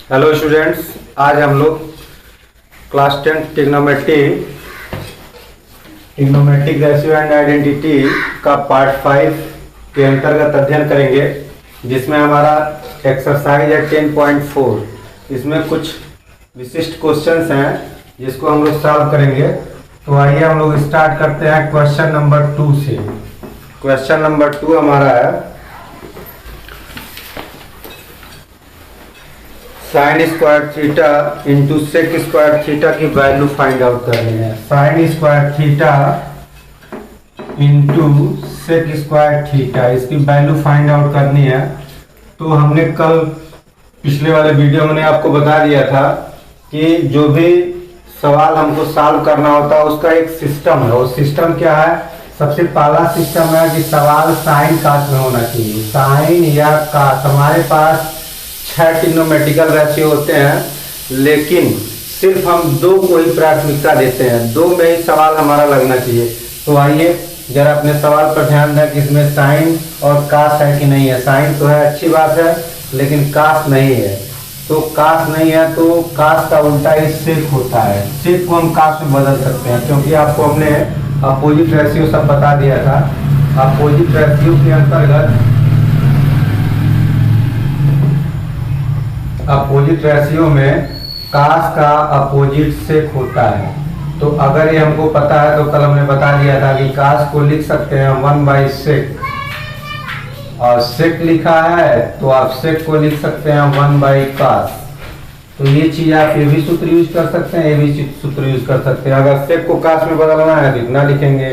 Hello students, आज हम लोग class 10 trigonometric ratio and identity का पार्ट 5 के अंतर्गत अध्ययन करेंगे, जिसमें हमारा एक्सरसाइज है 10.4। इसमें कुछ विशिष्ट क्वेश्चंस हैं जिसको हम लोग सॉल्व करेंगे। तो आइए हम लोग स्टार्ट करते हैं क्वेश्चन नंबर 2 से। क्वेश्चन नंबर 2 हमारा है sine square theta into sec square theta की वैल्यू फाइंड आउट करनी है। Sine square theta into sec square theta, इसकी वैल्यू फाइंड आउट करनी है। तो हमने कल पिछले वाले वीडियो में आपको बता दिया था कि जो भी सवाल हमको सॉल्व करना होता है उसका एक सिस्टम है। वो सिस्टम क्या है? सबसे पहला सिस्टम है कि सवाल साइन कास्ट में होना चाहिए। साइन या कास्ट, हमारे पास 6 ट्रिग्नोमेट्रिकल रेशियो होते हैं, लेकिन सिर्फ हम 2 को ही प्राथमिकता देते हैं। 2 में ही सवाल हमारा लगना चाहिए। तो आइए जरा अपने सवाल पर ध्यान दें कि इसमें साइन और कास्ट है कि नहीं है। साइन तो है, अच्छी बात है, लेकिन कास्ट नहीं है। तो कास्ट नहीं है तो कास्ट का उल्टा ही सेक होता है। सेक को हम कास्ट में बदल सकते हैं, क्योंकि आपको हमने अपोजिट रेशियो सब बता दिया था। अपोजिट रेशियो के अंतर्गत अपोजिट रेशियो में कास्ट का अपोजिट सेक होता है। तो अगर ये हमको पता है तो कल हमने बता दिया था कि कास्ट को लिख सकते हैं 1/sec, और सेक लिखा है तो आप सेक को लिख सकते हैं 1/cos। तो ये चीज आप ये भी सूत्र यूज कर सकते हैं, ये भी सूत्र यूज कर सकते हैं। अगर सेक को कास्ट में बदलना है तो इतना लिखेंगे,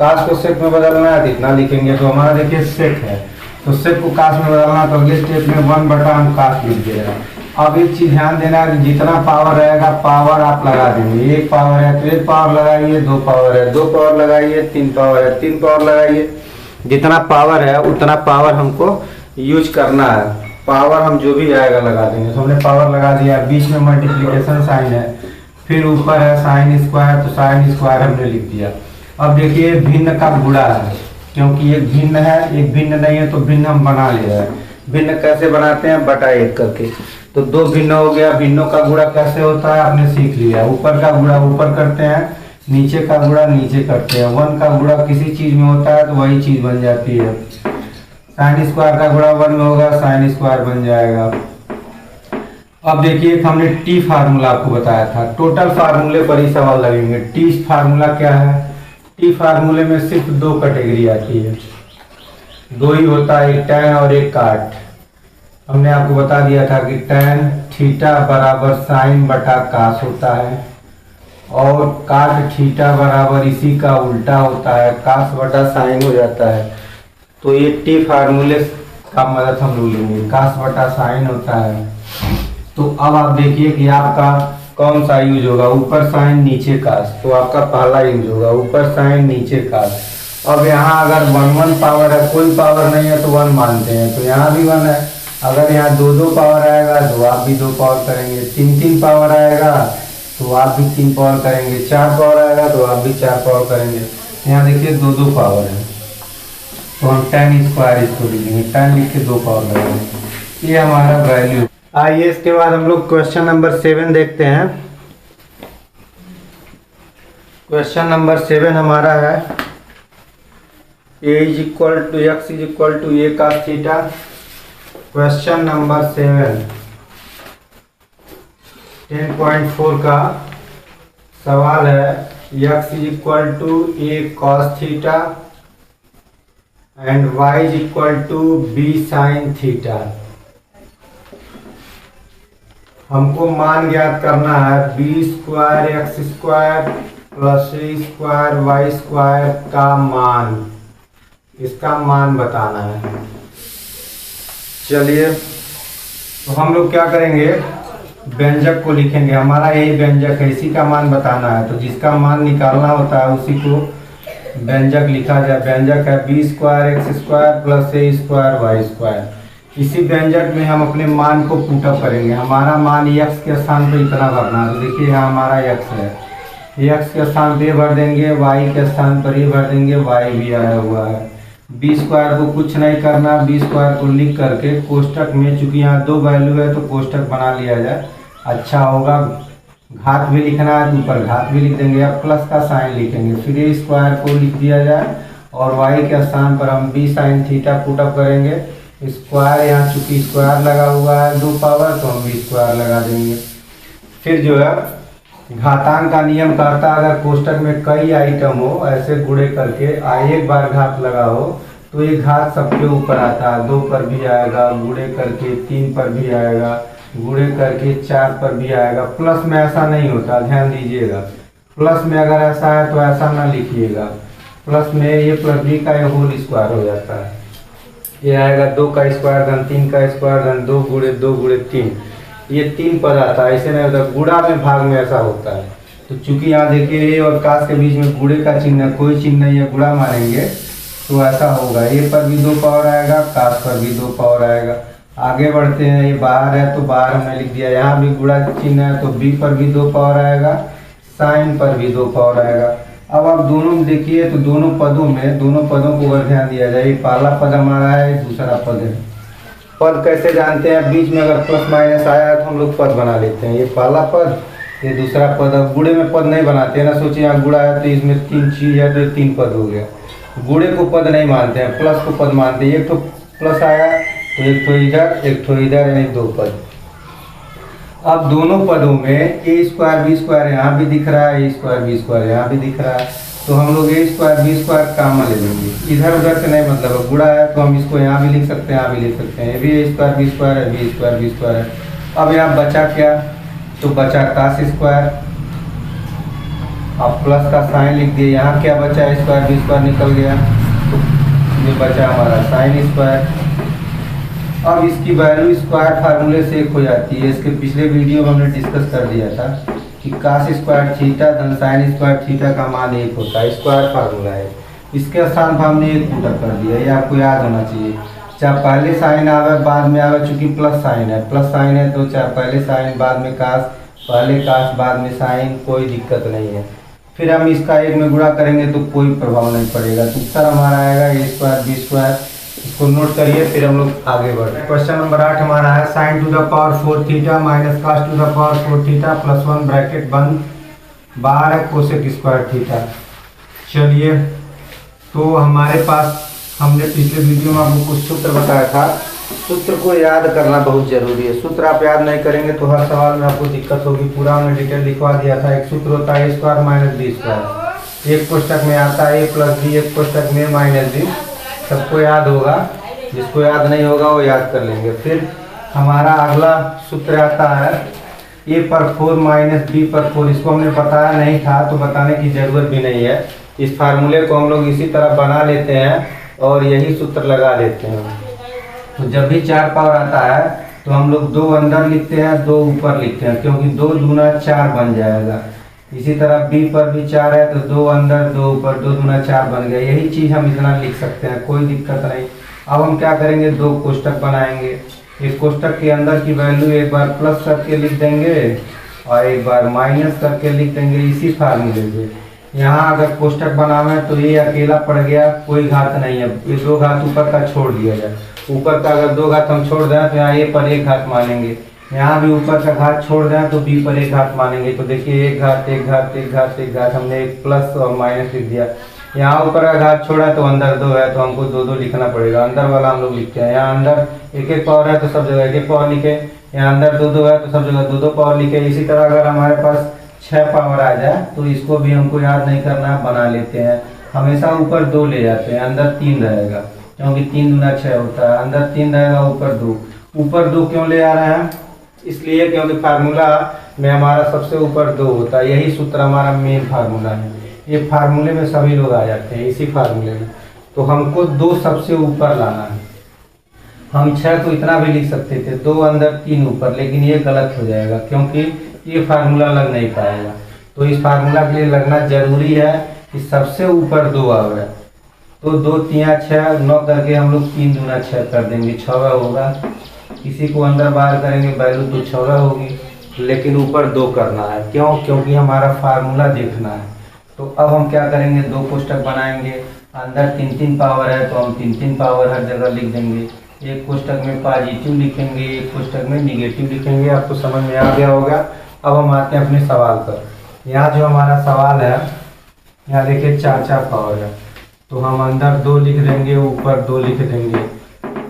कास्ट को सेक में बदलना है तो इतना लिखेंगे। तो हमारा देखिए सेक है, तो सेक को कास्ट में बदलना तो अगले स्टेप में 1 बटा हम कास्ट लिख दे रहे हैं। अब एक चीज ध्यान देना है कि जितना पावर रहेगा पावर आप लगा देंगे। 1 पावर है तो 1 पावर लगाइए, 2 पावर है 2 पावर लगाइए, 3 पावर है 3 पावर लगाइए। जितना पावर है उतना पावर हमको यूज करना है। पावर हम जो भी आएगा लगा देंगे। तो हमने पावर लगा दिया, बीच में मल्टीप्लिकेशन साइन है, फिर ऊपर है साइन स्क्वायर, तो साइन स्क्वायर हमने लिख दिया। अब देखिए भिन्न का गुणा है, क्योंकि एक भिन्न है एक भिन्न नहीं है, तो भिन्न हम बना ले रहे हैं। भिन्न कैसे बनाते हैं? बटा 1 करके। तो 2 भिन्न हो गया। भिन्नों का गुणा कैसे होता है आपने सीख लिया। ऊपर का गुणा ऊपर करते हैं, नीचे का गुणा नीचे करते हैं। 1 का गुणा किसी चीज में होता है तो वही चीज बन जाती है। साइन स्क्वायर का गुणा 1 में होगा, साइन स्क्वायर बन जाएगा। अब देखिए हमने टी फार्मूला आपको बताया था, टोटल फार्मूले पर ही सवाल लगेंगे। टी फार्मूला क्या है? टी फार्मूले में सिर्फ 2 कैटेगरी आती है, 2 ही होता है, एक tan और एक काट। हमने आपको बता दिया था कि tan थीटा बराबर साइन बटा कास होता है, और काट थीटा बराबर इसी का उल्टा होता है, कास बटा साइन हो जाता है। तो ये टी फार्मूले का मदद हम लोग लेंगे, कास बटा साइन होता है। तो अब आप देखिए कि आपका कौन सा यूज होगा, ऊपर साइन नीचे कास। तो आपका पहला यूज होगा ऊपर साइन नीचे कास। अब यहाँ अगर 1 पावर है, कोई पावर नहीं है तो 1 मानते हैं, तो यहाँ भी 1 है। अगर यहाँ 2 पावर आएगा तो आप भी 2 पावर करेंगे, 3 पावर आएगा तो आप भी 3 पावर करेंगे, 4 पावर आएगा तो आप भी 4 पावर करेंगे। यहाँ देखिए 2 पावर है, तो हम tan स्क्वायर इसको लिखेंगे, tan लिख के 2 पावर लगाएंगे। ये हमारा वैल्यू। आइए इसके बाद हम लोग क्वेश्चन नंबर 7 देखते हैं। क्वेश्चन नंबर 7 हमारा है x = a cos theta. Question number 7 10.4 का सवाल है x = a cos theta and y = b sin theta. हमको मान ज्ञात करना है b² x² plus c² y² का मान, इसका मान बताना है। चलिए तो हम लोग क्या करेंगे, व्यंजक को लिखेंगे। हमारा यही व्यंजक है, इसी का मान बताना है। तो जिसका मान निकालना होता है उसी को व्यंजक लिखा जाए। व्यंजक है b² x² plus a² y²। इसी व्यंजक में हम अपने मान को पुटअप करेंगे। हमारा मान x के स्थान पर इतना भरना है। तो देखिए यहाँ हमारा x है, x के स्थान पे भर देंगे, y के स्थान पर ये भर देंगे, y भी आया हुआ है। बी स्क्वायर को कुछ नहीं करना, बी स्क्वायर को लिख करके कोष्टक में, चूंकि यहाँ दो वैल्यू है तो कोष्टक बना लिया जाए, अच्छा होगा। घात भी लिखना है तो ऊपर घात भी लिख देंगे, अब प्लस का साइन लिखेंगे, फिर ए स्क्वायर को लिख दिया जाए और वाई के स्थान पर हम बी साइन थीटा पुटअप करेंगे। स्क्वायर यहाँ चूंकि स्क्वायर लगा हुआ है दो पावर, तो हम बी स्क्वायर लगा देंगे। फिर जो है घातांक का नियम कहता है अगर कोष्टक में कई आइटम हो ऐसे गुणे करके एक बार घात लगा हो तो ये घात सबके ऊपर आता है, 2 पर भी आएगा, गुणे करके 3 पर भी आएगा, गुणे करके 4 पर भी आएगा। प्लस में ऐसा नहीं होता, ध्यान दीजिएगा। प्लस में अगर ऐसा है तो ऐसा ना लिखिएगा, प्लस में ये प्लस बी का ये होल स्क्वायर हो जाता है। ये आएगा 2 का स्क्वायर धन 3 का स्क्वायर धन 2 गुणे 3, ये 3 पद आता है। ऐसे नहीं होता, गुणा में भाग में ऐसा होता है। तो चूंकि यहाँ देखिए ए और काश के बीच में गुणे का चिन्ह, कोई चिन्ह नहीं है, गुणा मानेंगे तो ऐसा होगा। ए पर भी 2 पावर आएगा, काश पर भी 2 पावर आएगा। आगे बढ़ते हैं, ये बाहर है तो बाहर हमने लिख दिया, यहाँ भी गुणा चिन्ह है तो बी पर भी 2 पावर आएगा, साइन पर भी 2 पावर आएगा। अब आप दोनों देखिए तो दोनों पदों को अगर ध्यान दिया जाए, पहला पद हमारा है, दूसरा पद है। पद कैसे जानते हैं, बीच में अगर प्लस माइनस आया है तो हम लोग पद बना लेते हैं, ये पहला पद ये दूसरा पद। अब गुणे में पद नहीं बनाते हैं ना, सोचिए यहाँ गुणा है तो इसमें 3 चीज है तो ये 3 पद हो गया। गुणे को पद नहीं मानते हैं, प्लस को पद मानते हैं। एक तो प्लस आया तो एक तो इधर एक तो इधर, यानी 2 पद। अब दोनों पदों में ए स्क्वायर बी स्क्वायर यहाँ भी दिख रहा है, ए स्क्वायर बी स्क्वायर यहाँ भी दिख रहा है, तो हम लोग ए स्क्वायर बी स्क्वायर कॉमन ले लेंगे। इधर उधर से नहीं मतलब, गुणा है तो हम इसको यहाँ भी लिख सकते हैं, यहाँ भी लिख सकते हैं। ये भी ए स्क्वायर बी स्क्वायर है, बी स्क्वायर बी स्क्वायर है। अब यहाँ बचा क्या, तो बचा काश स्क्वायर, अब प्लस का साइन लिख दिए। यहाँ क्या बचा, ए स्क्वायर बी स्क्वायर निकल गया, तो ये बचा हमारा साइन स्क्वायर। अब इसकी वैल्यू स्क्वायर फार्मूले से एक हो जाती है। इसके पिछले वीडियो में हमने डिस्कस कर दिया था कि काश स्क्वायर थीटा धन साइन स्क्वायर थीटा का मान 1 होता है, स्क्वायर फार्मूला है। इसके स्थान पर हमने 1 पुटअप कर दिया, ये आपको याद होना चाहिए। चाहे पहले साइन आवे बाद में आवे, चूंकि प्लस साइन है तो चाहे पहले साइन बाद में काश, पहले काश बाद में साइन, कोई दिक्कत नहीं है। फिर हम इसका 1 में गुणा करेंगे तो कोई प्रभाव नहीं पड़ेगा। तो उत्तर हमारा आएगा ए स्क्वायर बी स्क्वायर। इसको नोट करिए, फिर हम लोग आगे बढ़ते हैं। क्वेश्चन नंबर 8 हमारा है sine to the power 4 theta minus cos to the power 4 theta plus 1 bracket बंद, बाहर है कोसेक स्क्वायर थीटा। चलिए, तो हमारे पास हमने पिछले वीडियो में आपको कुछ सूत्र बताया था। सूत्र को याद करना बहुत जरूरी है। सूत्र आप याद नहीं करेंगे तो हर सवाल में आपको दिक्कत होगी। पूरा हमने डिटेल लिखवा दिया था। एक सूत्र होता है ए स्क्वायर माइनस बी स्क्वायर, एक कोष्टक में आता है ए प्लस बी, एक कोष्टक में माइनस बी। सबको याद होगा, जिसको याद नहीं होगा वो याद कर लेंगे। फिर हमारा अगला सूत्र आता है ए पर 4 माइनस बी पर 4। इसको हमने बताया नहीं था तो बताने की जरूरत भी नहीं है। इस फार्मूले को हम लोग इसी तरह बना लेते हैं और यही सूत्र लगा लेते हैं। तो जब भी 4 पावर आता है तो हम लोग 2 अंदर लिखते हैं, 2 ऊपर लिखते हैं, क्योंकि 2 दूना 4 बन जाएगा। इसी तरह बी पर भी 4 है तो 2 अंदर 2 ऊपर, 2 दूना 4 बन गया। यही चीज़ हम इतना लिख सकते हैं, कोई दिक्कत नहीं। अब हम क्या करेंगे, 2 कोष्टक बनाएंगे। एक कोष्टक के अंदर की वैल्यू एक बार प्लस करके लिख देंगे और एक बार माइनस करके लिख देंगे, इसी फार्मूले से। यहाँ अगर कोष्टक बनावे तो ये अकेला पड़ गया, कोई घात नहीं है। ये 2 घात ऊपर का छोड़ दिया जाए। ऊपर का अगर 2 घात हम छोड़ दें तो यहाँ ए पर 1 घात मानेंगे। यहाँ भी ऊपर का घात छोड़ दें तो बी पर 1 घात मानेंगे। तो देखिए 1 घात 1 घात 1 घात 1 घात, हमने एक प्लस और माइनस लिख दिया। यहाँ ऊपर का घात छोड़ा तो अंदर 2 है तो हमको 2 लिखना पड़ेगा। अंदर वाला हम लोग लिखते हैं। यहाँ अंदर 1 पावर है तो सब जगह 1 पावर लिखे, यहाँ अंदर 2 है तो सब जगह 2 पावर लिखे। इसी तरह अगर हमारे पास 6 पावर आ जाए तो इसको भी हमको याद नहीं करना है, बना लेते हैं। हमेशा ऊपर 2 ले जाते हैं, अंदर 3 रहेगा, क्योंकि 3 दूना 6 होता है। अंदर 3 रहेगा, ऊपर 2। ऊपर 2 क्यों ले आ रहे हैं, इसलिए क्योंकि फार्मूला में हमारा सबसे ऊपर 2 होता है। यही सूत्र हमारा मेन फार्मूला है। ये फार्मूले में सभी लोग आ जाते हैं, इसी फार्मूले में। तो हमको 2 सबसे ऊपर लाना है। हम 6 को इतना भी लिख सकते थे, 2 अंदर 3 ऊपर, लेकिन ये गलत हो जाएगा क्योंकि ये फार्मूला लग नहीं पाएगा। तो इस फार्मूला के लिए लगना जरूरी है कि सबसे ऊपर 2 आवे। तो 2 3 6 9 करके हम लोग 3 दूना 6 कर देंगे, 6 होगा। इसी को अंदर बाहर करेंगे, वैल्यू तो 6 होगी, लेकिन ऊपर 2 करना है। क्यों, क्योंकि हमारा फार्मूला देखना है। तो अब हम क्या करेंगे, 2 कोष्टक बनाएंगे। अंदर 3 पावर है तो हम 3 पावर हर जगह लिख देंगे। एक कोष्टक में पॉजिटिव लिखेंगे, एक कोष्टक में निगेटिव लिखेंगे। आपको समझ में आ गया होगा। अब हम आते हैं अपने सवाल पर। यहाँ जो हमारा सवाल है, यहाँ देखिए 4 पावर है, तो हम अंदर 2 लिख देंगे, ऊपर 2 लिख देंगे।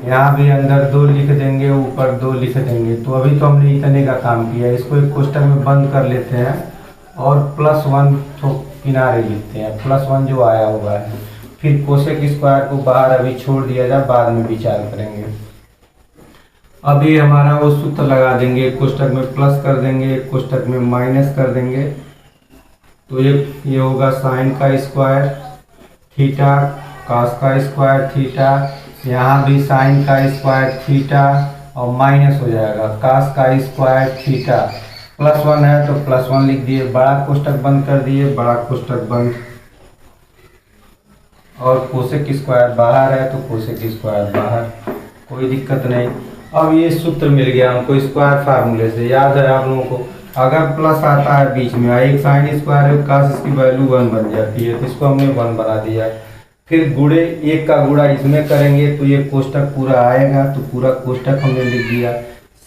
यहाँ भी अंदर 2 लिख देंगे, ऊपर 2 लिख देंगे। तो अभी तो हमने इतने का काम किया। इसको एक कोष्टक में बंद कर लेते हैं और +1 तो किनारे लिखते हैं, +1 जो आया हुआ है। फिर कोसेक स्क्वायर को बाहर अभी छोड़ दिया जाए, बाद में विचार करेंगे। अभी हमारा वो सूत्र लगा देंगे, एक कोष्टक में प्लस कर देंगे, एक कोष्टक में माइनस कर देंगे। तो ये होगा साइन का स्क्वायर थीटा, कास का स्क्वायर थीटा, यहाँ भी साइन का स्क्वायर थीटा और माइनस हो जाएगा कास का स्क्वायर थीटा। +1 है तो +1 लिख दिए, बड़ा कोष्टक बंद कर दिए, बड़ा कोष्टक बंद। और कोसेक स्क्वायर बाहर है तो कोसेक स्क्वायर बाहर, कोई दिक्कत नहीं। अब ये सूत्र मिल गया हमको स्क्वायर फार्मूले से, याद है आप लोगों को। अगर प्लस आता है बीच में, एक साइन स्क्वायर है, काश इसकी वैल्यू 1 बन जाती है, तो इसको हमने 1 बना दिया। फिर गुणे, एक का गुणा इसमें करेंगे तो ये कोष्टक पूरा आएगा, तो पूरा कोष्टक हमने लिख दिया।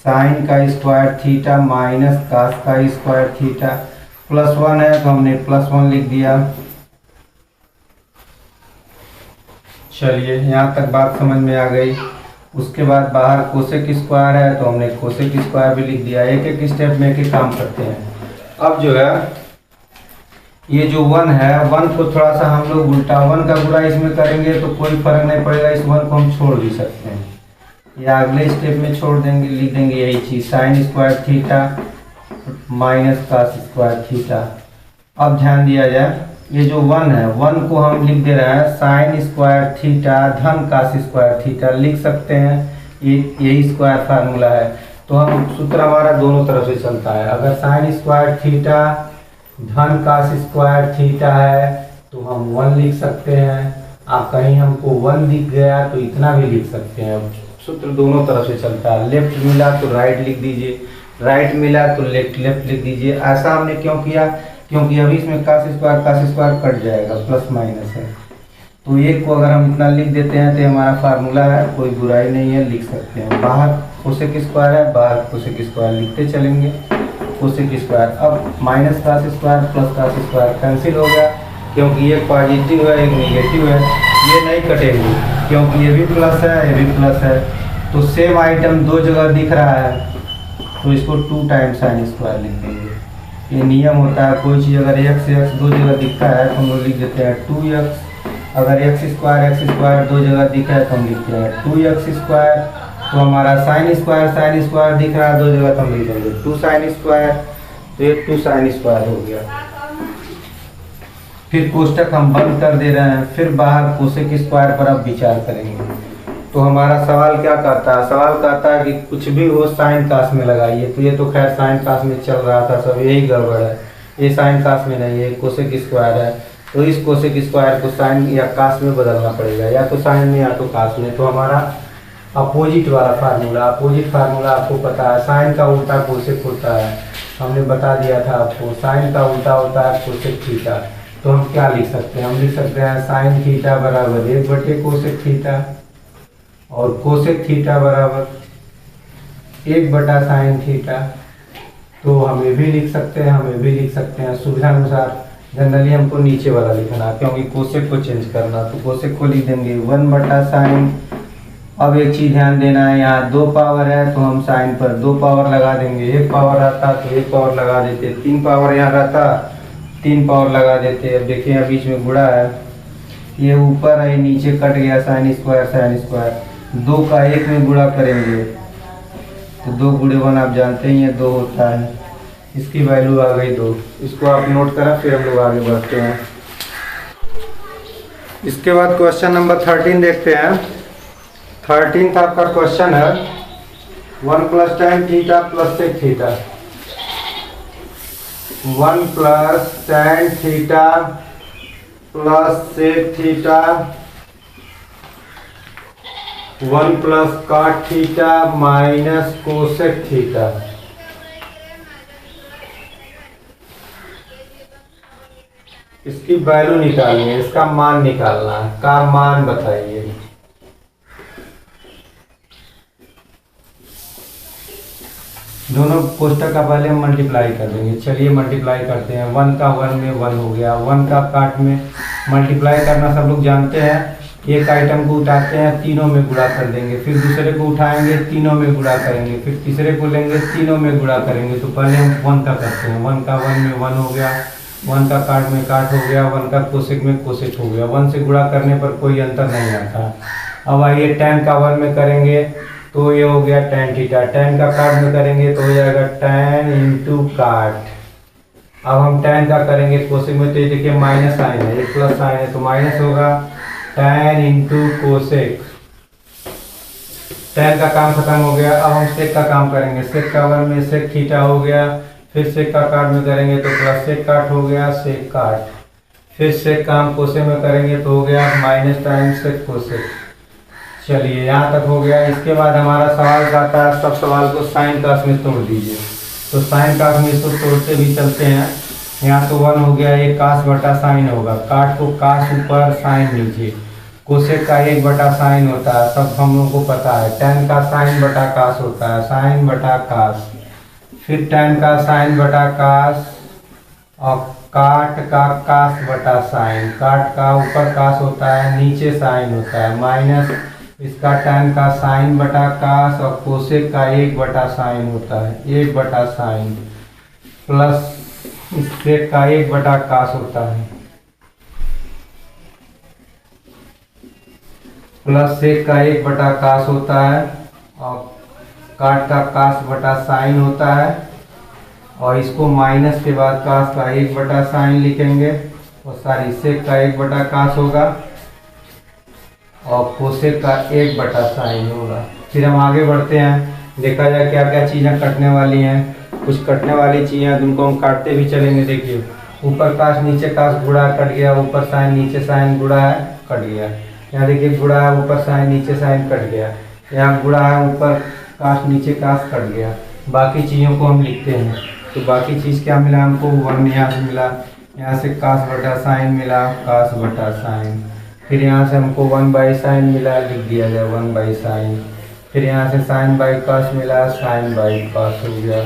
साइन का स्क्वायर थीटा माइनस कास का स्क्वायर थीटा, +1 है तो हमने +1 लिख दिया। चलिए यहाँ तक बात समझ में आ गई। उसके बाद बाहर कोसेक स्क्वायर है तो हमने कोसेक स्क्वायर भी लिख दिया। एक एक स्टेप में एक काम करते हैं। अब जो है ये जो 1 है, 1 को थोड़ा सा हम लोग उल्टा 1 का गुणा इसमें करेंगे तो कोई फर्क नहीं पड़ेगा, इस 1 को हम छोड़ भी सकते हैं या अगले स्टेप में छोड़ देंगे, लिख देंगे यही चीज़, sine square theta minus cos square theta. अब ध्यान दिया जाए, ये जो 1 है, 1 को हम लिख दे रहे हैं साइन स्क्वायर थीटा धन कास स्क्वायर थीटा, लिख सकते हैं। यही स्क्वायर फार्मूला है। तो हम सूत्र हमारा दोनों तरफ से चलता है। अगर साइन स्क्वायर थीटा धन कास स्क्वायर थीटा है तो हम 1 लिख सकते हैं। आप कहीं हमको 1 दिख गया तो इतना भी लिख सकते हैं। सूत्र दोनों तरफ से चलता है। लेफ्ट मिला तो राइट लिख दीजिए, राइट मिला तो लेफ्ट लिख दीजिए। ऐसा हमने क्यों किया? क्योंकि अभी इसमें कास स्क्वायर कट जाएगा, प्लस माइनस है। तो एक को अगर हम इतना लिख देते हैं तो हमारा फार्मूला है, कोई बुराई नहीं है, लिख सकते हैं। बाहर कोसेक स्क्वायर है, बाहर कोसेक स्क्वायर लिखते चलेंगे, कोसेक स्क्वायर। अब minus cos square plus cos square cancel हो गया, क्योंकि एक पॉजिटिव है एक निगेटिव है, ये नहीं कटेंगे क्योंकि ये भी प्लस है ये भी प्लस है। तो सेम आइटम 2 जगह दिख रहा है तो इसको 2 टाइम्स साइन स्क्वायर लिख देंगे। ये नियम होता है, कोई चीज़ अगर x 2 जगह दिखता है तो हम लोग लिख देते हैं 2x। अगर x स्क्वायर 2 जगह दिखा है तो हम लिखते हैं 2x स्क्वायर। तो हमारा साइन स्क्वायर दिख रहा है 2 जगह तो हम लिख देंगे 2 साइन स्क्वायर, तो ये 2 साइन स्क्वायर हो गया। फिर कोष्टक हम बंद कर दे रहे हैं, फिर बाहर कोसेक स्क्वायर पर अब विचार करेंगे। तो हमारा सवाल क्या कहता है? सवाल कहता है कि कुछ भी हो साइन कास में लगाइए। तो ये तो खैर साइन कास में चल रहा था, सब यही गड़बड़ है। ये साइन कास में नहीं है, कोसेक स्क्वायर है। तो इस कोसेक स्क्वायर को साइन या कास में बदलना पड़ेगा, या तो साइन में या तो कास में। तो हमारा अपोजिट वाला फार्मूला आपको पता है, साइन का उल्टा कोसेक होता है। हमने बता दिया था आपको, साइन का उल्टा होता है कोसेक थीटा। तो हम क्या लिख सकते हैं? हम लिख सकते हैं साइन थीटा बराबर 1 कोसेक थीटा, और कोसेक थीटा बराबर 1 साइन थीटा। तो हम ये भी लिख सकते हैं, सुविधा अनुसार। जनरली हमको नीचे वाला लिखना, क्योंकि कोसेक को चेंज करना, तो कोसेक को लिख देंगे 1 साइन। अब एक चीज़ ध्यान देना है, यहाँ 2 पावर है तो हम साइन पर 2 पावर लगा देंगे। 1 पावर आता तो 1 पावर लगा देते, 3 पावर यहाँ रहता 3 पावर लगा देते। अब देखिए यहाँ बीच में गुणा है, ये ऊपर है नीचे कट गया, साइन स्क्वायर 2 का 1 में गुणा करेंगे तो 2 गुणे 1 आप जानते ही हैं 2 होता है। इसकी वैल्यू आ गई 2। इसको आप नोट करें, फिर हम लोग आगे बढ़ते हैं। इसके बाद क्वेश्चन नंबर 13 देखते हैं। 13th आपका क्वेश्चन है 1 + tan theta plus sec theta. 1 + tan theta plus sec theta, 1 + cot theta minus cosec theta. इसकी वैल्यू निकालनी है, इसका मान निकालना है। का मान बताइए। दोनों कोष्टक का पहले हम मल्टीप्लाई कर देंगे। चलिए मल्टीप्लाई करते हैं। 1 का 1 में 1 हो गया। 1 का काट में मल्टीप्लाई करना सब लोग जानते हैं। एक आइटम को उठाते हैं, तीनों में गुणा कर देंगे, फिर दूसरे को उठाएंगे, तीनों में गुणा करेंगे, फिर तीसरे को लेंगे, तीनों में गुणा करेंगे। तो पहले हम 1 का करते हैं। 1 का 1 में 1 हो गया। 1 का काट में काट हो गया। 1 का कोसेक में कोसेक हो गया। 1 से गुणा करने पर कोई अंतर नहीं आता। अब आइए tan का 1 में करेंगे तो ये हो गया tan थीटा। tan का काट में करेंगे तो हो जाएगा tan इंटू काट। अब हम tan का करेंगे कोसेक में, तो ये देखिए माइनस साइन है, एक प्लस साइन है तो माइनस होगा tan इंटू कोसेक। tan का काम खत्म हो गया। अब हम सेक का काम करेंगे। सेक का 1 में सेक थीटा हो गया। फिर सेक का काट में करेंगे तो प्लस सेक काट हो गया, सेक काट। फिर सेक का हम कोसेक में करेंगे तो हो गया माइनस टाइम सेक कोसेक। चलिए यहाँ तक हो गया। इसके बाद हमारा सवाल आता है, सब सवाल को साइन कास में तोड़ दीजिए। तो साइन कास में इसको तोड़ते भी चलते हैं। यहाँ तो 1 हो गया, ये कास बटा साइन होगा। काट को कास ऊपर साइन नीचे। कोसेक का 1 बटा साइन होता है, सब हम लोगों को पता है। tan का साइन बटा कास होता है, साइन बटा कास। फिर tan का साइन बटा कास और काट का कास बटा साइन। काट का ऊपर कास होता है, नीचे साइन होता है, माइनस इसका tan का साइन बटा कास और कोसेक का 1 बटा साइन होता है, 1 बटा साइन, प्लस सेक का 1 बटा कास होता है, प्लस सेक का 1 बटा कास होता है और काट का कास बटा साइन होता है। और इसको माइनस के बाद कास का 1 बटा साइन लिखेंगे और सारी सेक का 1 बटा कास होगा और कोसेक का 1 बटा साइन होगा। फिर हम आगे बढ़ते हैं, देखा जाए क्या क्या चीज़ें कटने वाली हैं। कुछ कटने वाली चीज़ें जिनको हम काटते भी चलेंगे। देखिए ऊपर कास नीचे कास गुणा कट गया, ऊपर साइन नीचे साइन गुणा है कट गया। यहाँ देखिए गुणा है, ऊपर साइन नीचे साइन कट गया। यहाँ गुणा है, ऊपर कास नीचे कास कट गया। बाकी चीज़ों को हम लिखते हैं। तो बाकी चीज़ क्या मिला हमको, 1 यहाँ से मिला, यहाँ से कास बटा साइन मिला, कास बटा साइन। फिर यहाँ से हमको 1 बाई साइन मिला, लिख दिया जाए 1 बाई साइन। फिर यहाँ से साइन बाई कास मिला, साइन बाई कास हो गया।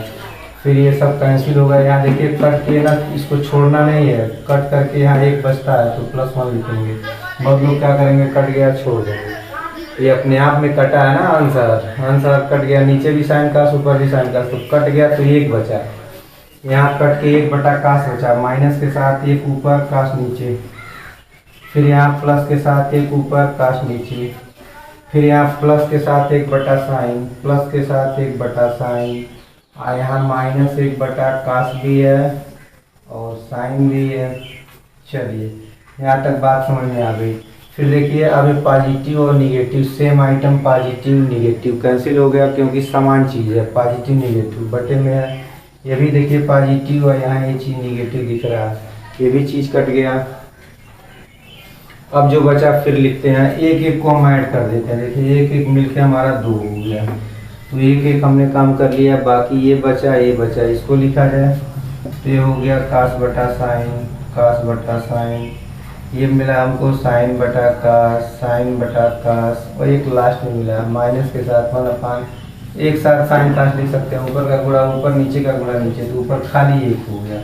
फिर ये सब कैंसिल हो गया। यहाँ देखिए कट के ना, इसको छोड़ना नहीं है, कट करके यहाँ 1 बचता है तो +1 लिखेंगे। बहुत लोग क्या करेंगे, कट गया छोड़ देंगे। ये अपने आप में कटा है ना, आंसर कट गया, नीचे भी साइन कास ऊपर भी साइन कास, तो कट गया तो 1 बचा। यहाँ कट के 1 बटा कास बचा, माइनस के साथ 1 ऊपर कास नीचे। फिर यहाँ प्लस के साथ 1 ऊपर कास नीचे। फिर यहाँ प्लस के साथ 1 बटा साइन, प्लस के साथ 1 बटा साइन। और यहाँ माइनस 1 बटा कास भी है और साइन भी है। चलिए यहाँ तक बात समझ में आ गई। फिर देखिए अभी पॉजिटिव और negative, same item positive negative cancel हो गया क्योंकि समान चीज़ है। पॉजिटिव निगेटिव बटे में है, ये भी देखिए पॉजिटिव और यहाँ ये चीज़ निगेटिव दिख रहा है, ये भी चीज़ कट गया। अब जो बचा फिर लिखते हैं, एक एक को हम ऐड कर देते हैं। देखिए एक एक मिलके हमारा 2 हो गया, तो एक एक हमने काम कर लिया। बाकी ये बचा, इसको लिखा जाए तो ये हो गया कास बटा साइन, कास बटा साइन। ये मिला हमको साइन बटा कास, साइन बटा कास, और एक लास्ट में मिला माइनस के साथ 1/, एक साथ साइन कास लिख सकते हैं। ऊपर का गुणा ऊपर, नीचे का गुणा नीचे, तो ऊपर खाली 1 हो गया,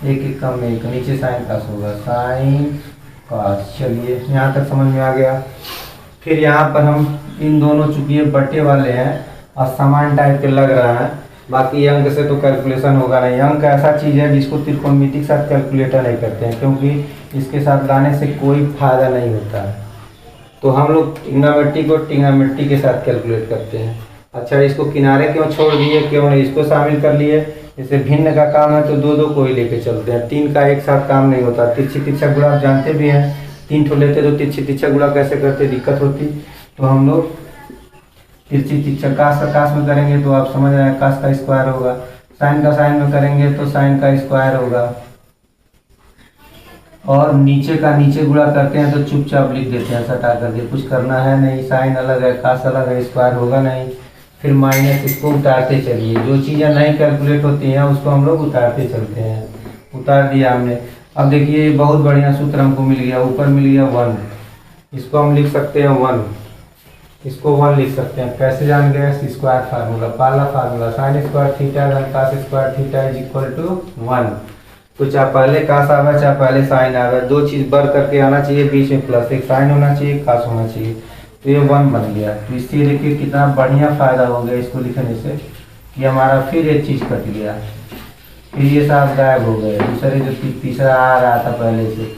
एक एक कम 1, नीचे साइन कास होगा, साइन कास। चलिए यहाँ तक समझ में आ गया। फिर यहाँ पर हम इन दोनों चूंकि ये बटे वाले हैं और समान टाइप के लग रहा है, बाकी अंक से तो कैलकुलेशन होगा नहीं। अंक ऐसा चीज़ है जिसको त्रिकोणमिति के साथ कैलकुलेटर नहीं करते हैं, क्योंकि इसके साथ लाने से कोई फायदा नहीं होता है। तो हम लोग ट्रिग्नोमेट्री को ट्रिग्नोमेट्री के साथ कैलकुलेट करते हैं। अच्छा इसको किनारे क्यों छोड़ दिए, क्यों नहीं इसको शामिल कर लिए। जैसे भिन्न का काम है तो 2 को ही लेके चलते हैं, 3 का एक साथ काम नहीं होता। तिरछी तिरछा गुणा आप जानते भी हैं, 3 ठो लेते तो तिरछी तिरछा गुणा कैसे करते, दिक्कत होती। तो हम लोग तिरछी तिरछा कास का कास में करेंगे तो आप समझ रहे हैं कास का स्क्वायर होगा, साइन का साइन में करेंगे तो साइन का स्क्वायर होगा, और नीचे का नीचे गुणा करते हैं तो चुपचाप लिख देते हैं सटा करके, कुछ करना है नहीं। साइन अलग है, कास अलग है, स्क्वायर होगा नहीं। फिर माइनस, इसको उतारते चलिए। जो चीज़ें नहीं कैलकुलेट होती हैं उसको हम लोग उतारते चलते हैं। उतार दिया हमने, अब देखिए बहुत बढ़िया सूत्र हमको मिल गया, ऊपर मिल गया 1, इसको हम लिख सकते हैं 1, इसको 1 लिख सकते हैं। कैसे जान गए? सी स्क्वायर फार्मूला, पहला फार्मूला साइन स्क्वायर थीटा धन cos square theta is equal to 1। तो चाहे पहले कास आवे चाहे पहले साइन आवे, दो चीज़ बर करके आना चाहिए, बीच में प्लस, एक साइन होना चाहिए कास होना चाहिए, तो ये 1 बन गया। तो इससे देखिए कितना बढ़िया फायदा हो गया इसको लिखने से कि हमारा फिर एक चीज़ कट गया, फिर ये सब गायब हो गए। दूसरे जो तीसरा आ रहा था पहले से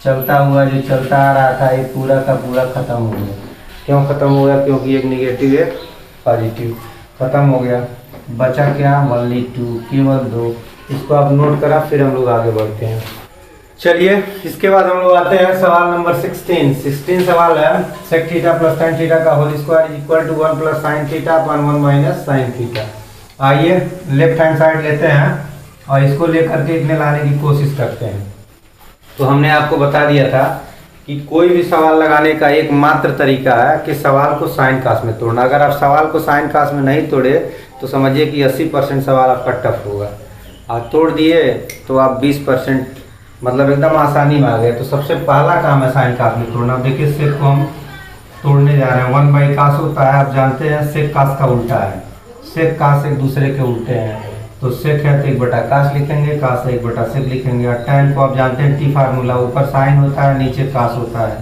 चलता हुआ जो चलता आ रहा था, ये पूरा का पूरा खत्म हो गया। क्यों खत्म हो गया? क्योंकि एक निगेटिव एक पॉजिटिव खत्म हो गया। बचा क्या? ओनली 2, केवल 2। इसको आप नोट करा, फिर हम लोग आगे बढ़ते हैं। चलिए इसके बाद हम लोग आते हैं सवाल नंबर 16 सवाल है sec theta plus tan theta का whole square is equal to 1 plus sine theta upon 1 minus sine theta. आइए लेफ्ट हैंड साइड लेते हैं और इसको लेकर के इतने लाने की कोशिश करते हैं। तो हमने आपको बता दिया था कि कोई भी सवाल लगाने का एकमात्र तरीका है कि सवाल को साइन कास में तोड़ना। अगर आप सवाल को साइन कास में नहीं तोड़े तो समझिए कि 80% सवाल आपका टफ होगा, और तोड़ दिए तो आप 20% मतलब एकदम आसानी में आ गए। तो सबसे पहला काम है साइन कास में तोड़ना। देखिए सेक को हम तोड़ने जा रहे हैं, 1 बाई कास होता है, आप जानते हैं सेक कास का उल्टा है, सेक कास एक दूसरे के उल्टे हैं। तो सेक है तो 1 बटा कास लिखेंगे, कास है 1 बटा सेक लिखेंगे। और tan को आप जानते हैं टी फार्मूला, ऊपर साइन होता है नीचे कास होता है,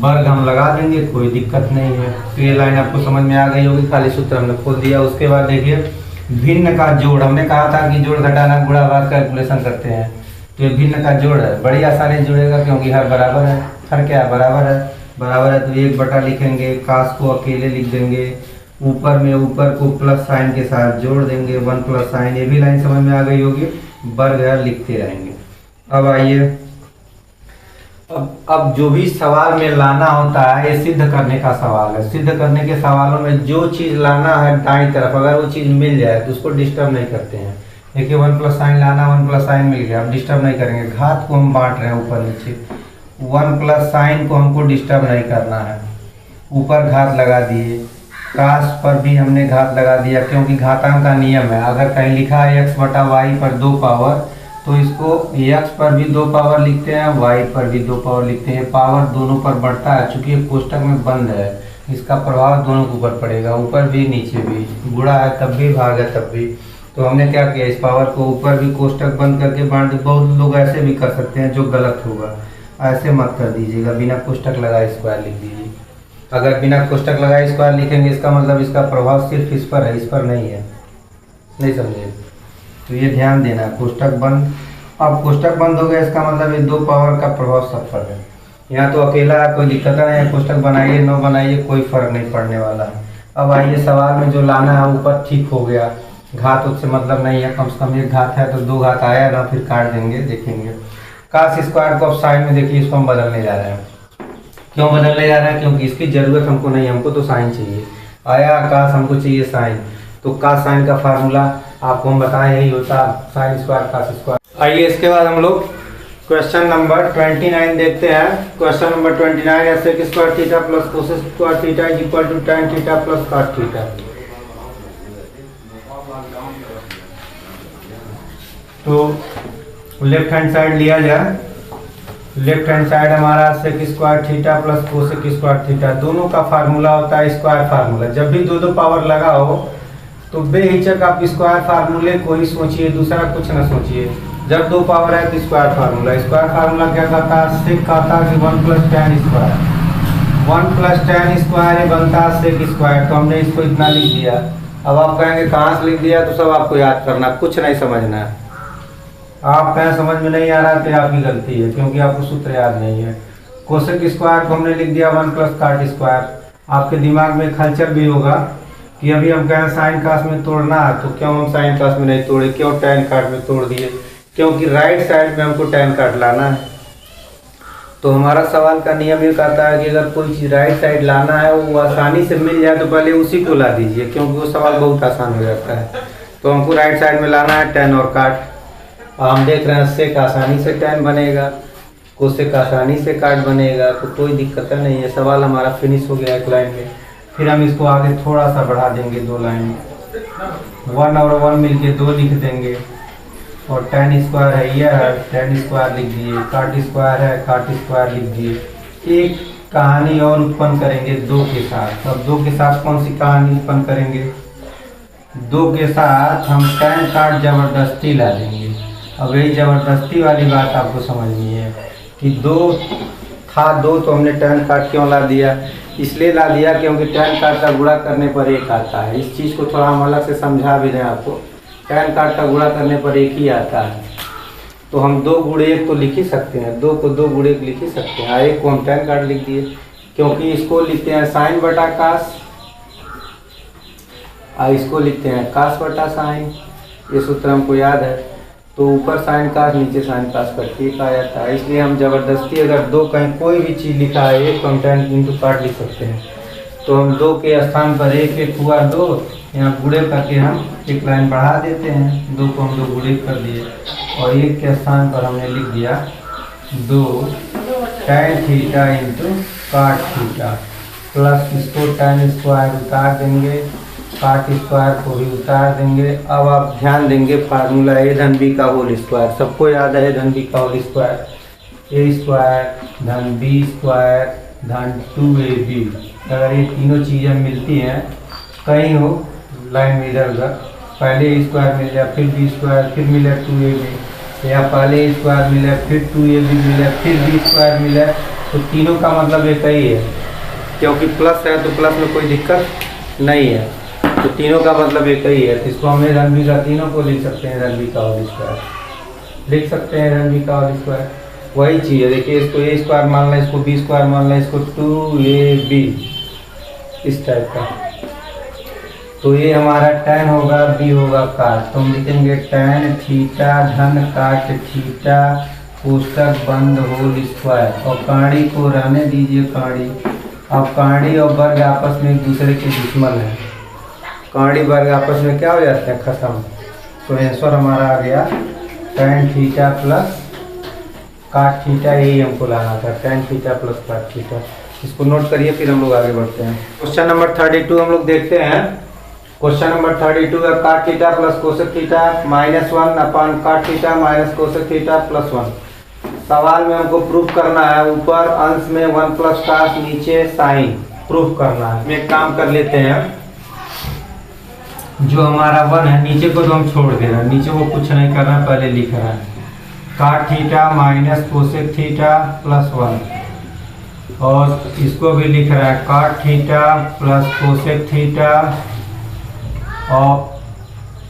वर्ग हम लगा देंगे, कोई दिक्कत नहीं है। तो ये लाइन आपको समझ में आ गई होगी, खाली सूत्र हमने खोल दिया। उसके बाद देखिए भिन्न का जोड़, हमने कहा था कि जोड़ घटाना गुणा भाग कैलकुलेशन करते हैं, तो ये भिन्न का जोड़ है, बड़ी आसानी से जुड़ेगा क्योंकि हर बराबर है। हर क्या बराबर है? बराबर है तो 1 बटा लिखेंगे, कास को अकेले लिख देंगे, ऊपर में ऊपर को प्लस साइन के साथ जोड़ देंगे, 1 प्लस साइन। ये भी लाइन समझ में आ गई होगी, वर्ग है लिखते रहेंगे। अब आइए अब जो भी सवाल में लाना होता है ये सिद्ध करने का सवाल है। सिद्ध करने के सवालों में जो चीज़ लाना है दाईं तरफ, अगर वो चीज़ मिल जाए तो उसको डिस्टर्ब नहीं करते हैं। देखिए 1 प्लस साइन लाना, 1 प्लस साइन मिल गया, अब डिस्टर्ब नहीं करेंगे। घात को हम बांट रहे हैं ऊपर नीचे, 1 प्लस साइन को हमको डिस्टर्ब नहीं करना है, ऊपर घात लगा दिए। कास पर भी हमने घात लगा दिया क्योंकि घातांक का नियम है। अगर कहीं लिखा है x बटा वाई पर 2 पावर, तो इसको x पर भी 2 पावर लिखते हैं, y पर भी 2 पावर लिखते हैं। पावर दोनों पर बढ़ता है, चूंकि कोष्टक में बंद है, इसका प्रभाव दोनों के ऊपर पड़ेगा, ऊपर भी नीचे भी। गुणा है तब भी, भाग है तब भी। तो हमने क्या किया, इस पावर को ऊपर भी कोष्टक बंद करके बांट दिया। बहुत लोग ऐसे भी कर सकते हैं जो गलत होगा, ऐसे मत कर दीजिएगा, बिना कोष्टक लगाए स्क्वायर लिख दीजिए। अगर बिना कोष्टक लगाए स्क्वायर लिखेंगे इसका मतलब इसका प्रभाव सिर्फ इस पर है, इस पर नहीं है, नहीं समझे? तो ये ध्यान देना, कोष्टक बंद। अब कोष्टक बंद हो गया इसका मतलब ये 2 पावर का प्रभाव सब पर है। यहाँ तो अकेला है, कोई दिक्कत नहीं है, कोष्टक बनाइए न बनाइए कोई फर्क नहीं पड़ने वाला है। अब आइए सवाल में जो लाना है ऊपर ठीक हो गया, घात उससे मतलब नहीं है, कम से कम 1 घात है तो 2 घात आया ना, फिर काट देंगे, देखेंगे। कास स्क्वायर को अब साइन में देखिए, इसको हम बदलने जा रहे हैं। क्यों बदलने जा रहे हैं? क्योंकि इसकी जरूरत हमको नहीं, हमको तो साइन चाहिए। आया कास, हमको चाहिए साइन, तो कास साइन का फार्मूला आपको हम बताएं यही होता, साइन स्क्वायर कास स्क्वायर। आइए इसके बाद हम लोग क्वेश्चन नंबर 29 देखते हैं। क्वेश्चन नंबर 29 है sec square theta plus cos square theta is equal to tan theta plus cos theta. तो लेफ्ट हैंड साइड लिया जाए, लेफ्ट हैंड साइड हमारा sec square theta plus cosec square theta, दोनों का formula होता है square formula. जब भी 2 पावर लगा हो तो बेहिचक आप स्क्वायर फार्मूले को ही सोचिए, दूसरा कुछ ना सोचिए। जब 2 पावर है तो स्क्वायर फार्मूला। स्क्वायर फार्मूला क्या कहता है? सेक कहता है कि 1 plus tan square, 1 plus tan square बनता है सेक स्क्वायर। तो हमने इसको इतना लिख दिया। अब आप कहेंगे कहाँ से लिख दिया, तो सब आपको याद करना, कुछ नहीं समझना है। आप कहें समझ में नहीं आ रहा तो आपकी गलती है, क्योंकि आपको सूत्र याद नहीं है। कोसेक स्क्वायर को हमने लिख दिया 1 प्लस cot स्क्वायर। आपके दिमाग में खलचल भी होगा कि अभी हम कहें साइन कास में तोड़ना है, तो क्यों हम साइन कास में नहीं तोड़े, क्यों tan cot में तोड़ दिए? क्योंकि राइट साइड में हमको tan cot लाना है। तो हमारा सवाल का नियम ये कहता है कि अगर कोई चीज़ राइट साइड लाना है वो आसानी से मिल जाए तो पहले उसी को ला दीजिए, क्योंकि वो सवाल बहुत आसान हो जाता है। तो हमको राइट साइड में लाना है tan और cot। हम देख रहे हैं सेक आसानी से tan बनेगा, कोसेक आसानी से cot बनेगा, तो कोई दिक्कत नहीं है। सवाल हमारा फिनिश हो गया एक लाइन में। फिर हम इसको आगे थोड़ा सा बढ़ा देंगे 2 लाइन, 1 और 1 मिलके 2 लिख देंगे। और tan स्क्वायर है ये है, tan स्क्वायर लिख दिए, cot स्क्वायर है, cot स्क्वायर लिख दिए। एक कहानी और उत्पन्न करेंगे 2 के साथ। अब 2 के साथ कौन सी कहानी उत्पन्न करेंगे? 2 के साथ हम tan cot जबरदस्ती ला देंगे। अब यही जबरदस्ती वाली बात आपको समझनी है कि 2 था 2 तो हमने tan cot क्यों ला दिया? इसलिए ला दिया क्योंकि tan cot का गुणा करने पर 1 आता है। इस चीज़ को थोड़ा हम अलग से समझा भी दें आपको। tan cot का गुणा करने पर 1 ही आता है, तो हम 2 गुणे 1 तो लिख ही सकते हैं, 2 को 2 गुणे 1 लिख ही सकते हैं। 1 को हम tan cot लिख दिए, क्योंकि इसको लिखते हैं साइन बटा कास, इसको लिखते हैं कास बटा साइन। ये सूत्र हमको याद है। तो ऊपर साइन कास नीचे साइन कास करके 1 आ जाता है। इसलिए हम जबरदस्ती अगर 2 कहीं कोई भी चीज़ लिखा है 1 तो हम tan इंटू काट लिख सकते हैं। तो हम 2 के स्थान पर 1 1 हुआ 2, यहाँ गुणे करके हम एक लाइन बढ़ा देते हैं। 2 को हम 2 गुणे कर दिए और 1 के स्थान पर हमने लिख दिया 2 tan थीटा इंटू काट थीटा प्लस इसको tan स्क्वायर उतार देंगे, काट स्क्वायर को भी उतार देंगे। अब आप ध्यान देंगे फार्मूला a धन b का होल स्क्वायर, सबको याद है धन b का होल स्क्वायर, a स्क्वायर धन b स्क्वायर धन 2ab। अगर ये तीनों चीज़ें मिलती हैं कहीं हो लाइन में इधर उधर, पहले a स्क्वायर मिल जाए फिर b स्क्वायर फिर मिले 2ab, या पहले a स्क्वायर मिले फिर 2ab मिले फिर b स्क्वायर मिले, तो तीनों का मतलब एक ही है, क्योंकि प्लस है तो प्लस में कोई दिक्कत नहीं है, तो तीनों का मतलब एक ही है। तो इसको हम धन बी का तीनों को लिख सकते हैं, धन बी का होल स्क्वायर लिख सकते हैं, धन बी का होल स्क्वायर। वही चीज़ है, देखिए इसको a स्क्वायर मान लें, इसको b स्क्वायर मान लें, इसको 2ab इस टाइप का। तो ये हमारा tan होगा, b होगा काट, तो हम लिखेंगे tan थीटा धन काट थीटा कोष्टक बंद होल स्क्वायर। और काड़ी को रहने दीजिए काड़ी। अब काड़ी और वर्ग आपस में एक दूसरे के दुश्मन है, काड़ी वर्ग आपस में क्या हो जाते हैं? खत्म। तो आंसर हमारा आ गया tan थीटा प्लस काट थीटा, यही हमको लाना था, tan थीटा प्लस काट थीटा। इसको नोट करिए, फिर हम लोग आगे बढ़ते हैं। क्वेश्चन नंबर 32 हम लोग देखते हैं। क्वेश्चन नंबर 32 है काट थीटा प्लस कोसेक थीटा -1 अपान काट theta minus cosec theta plus 1। सवाल में हमको प्रूफ करना है, ऊपर अंश में 1 प्लस कास, नीचे साइन प्रूफ करना है। मैं एक काम कर लेते हैं, जो हमारा 1 है नीचे को तो हम छोड़ देना, नीचे को कुछ नहीं करना, पहले लिख रहा है काट theta minus cosec theta plus 1, और इसको भी लिख रहा है काट थीटा प्लस कोसेक थीटा, और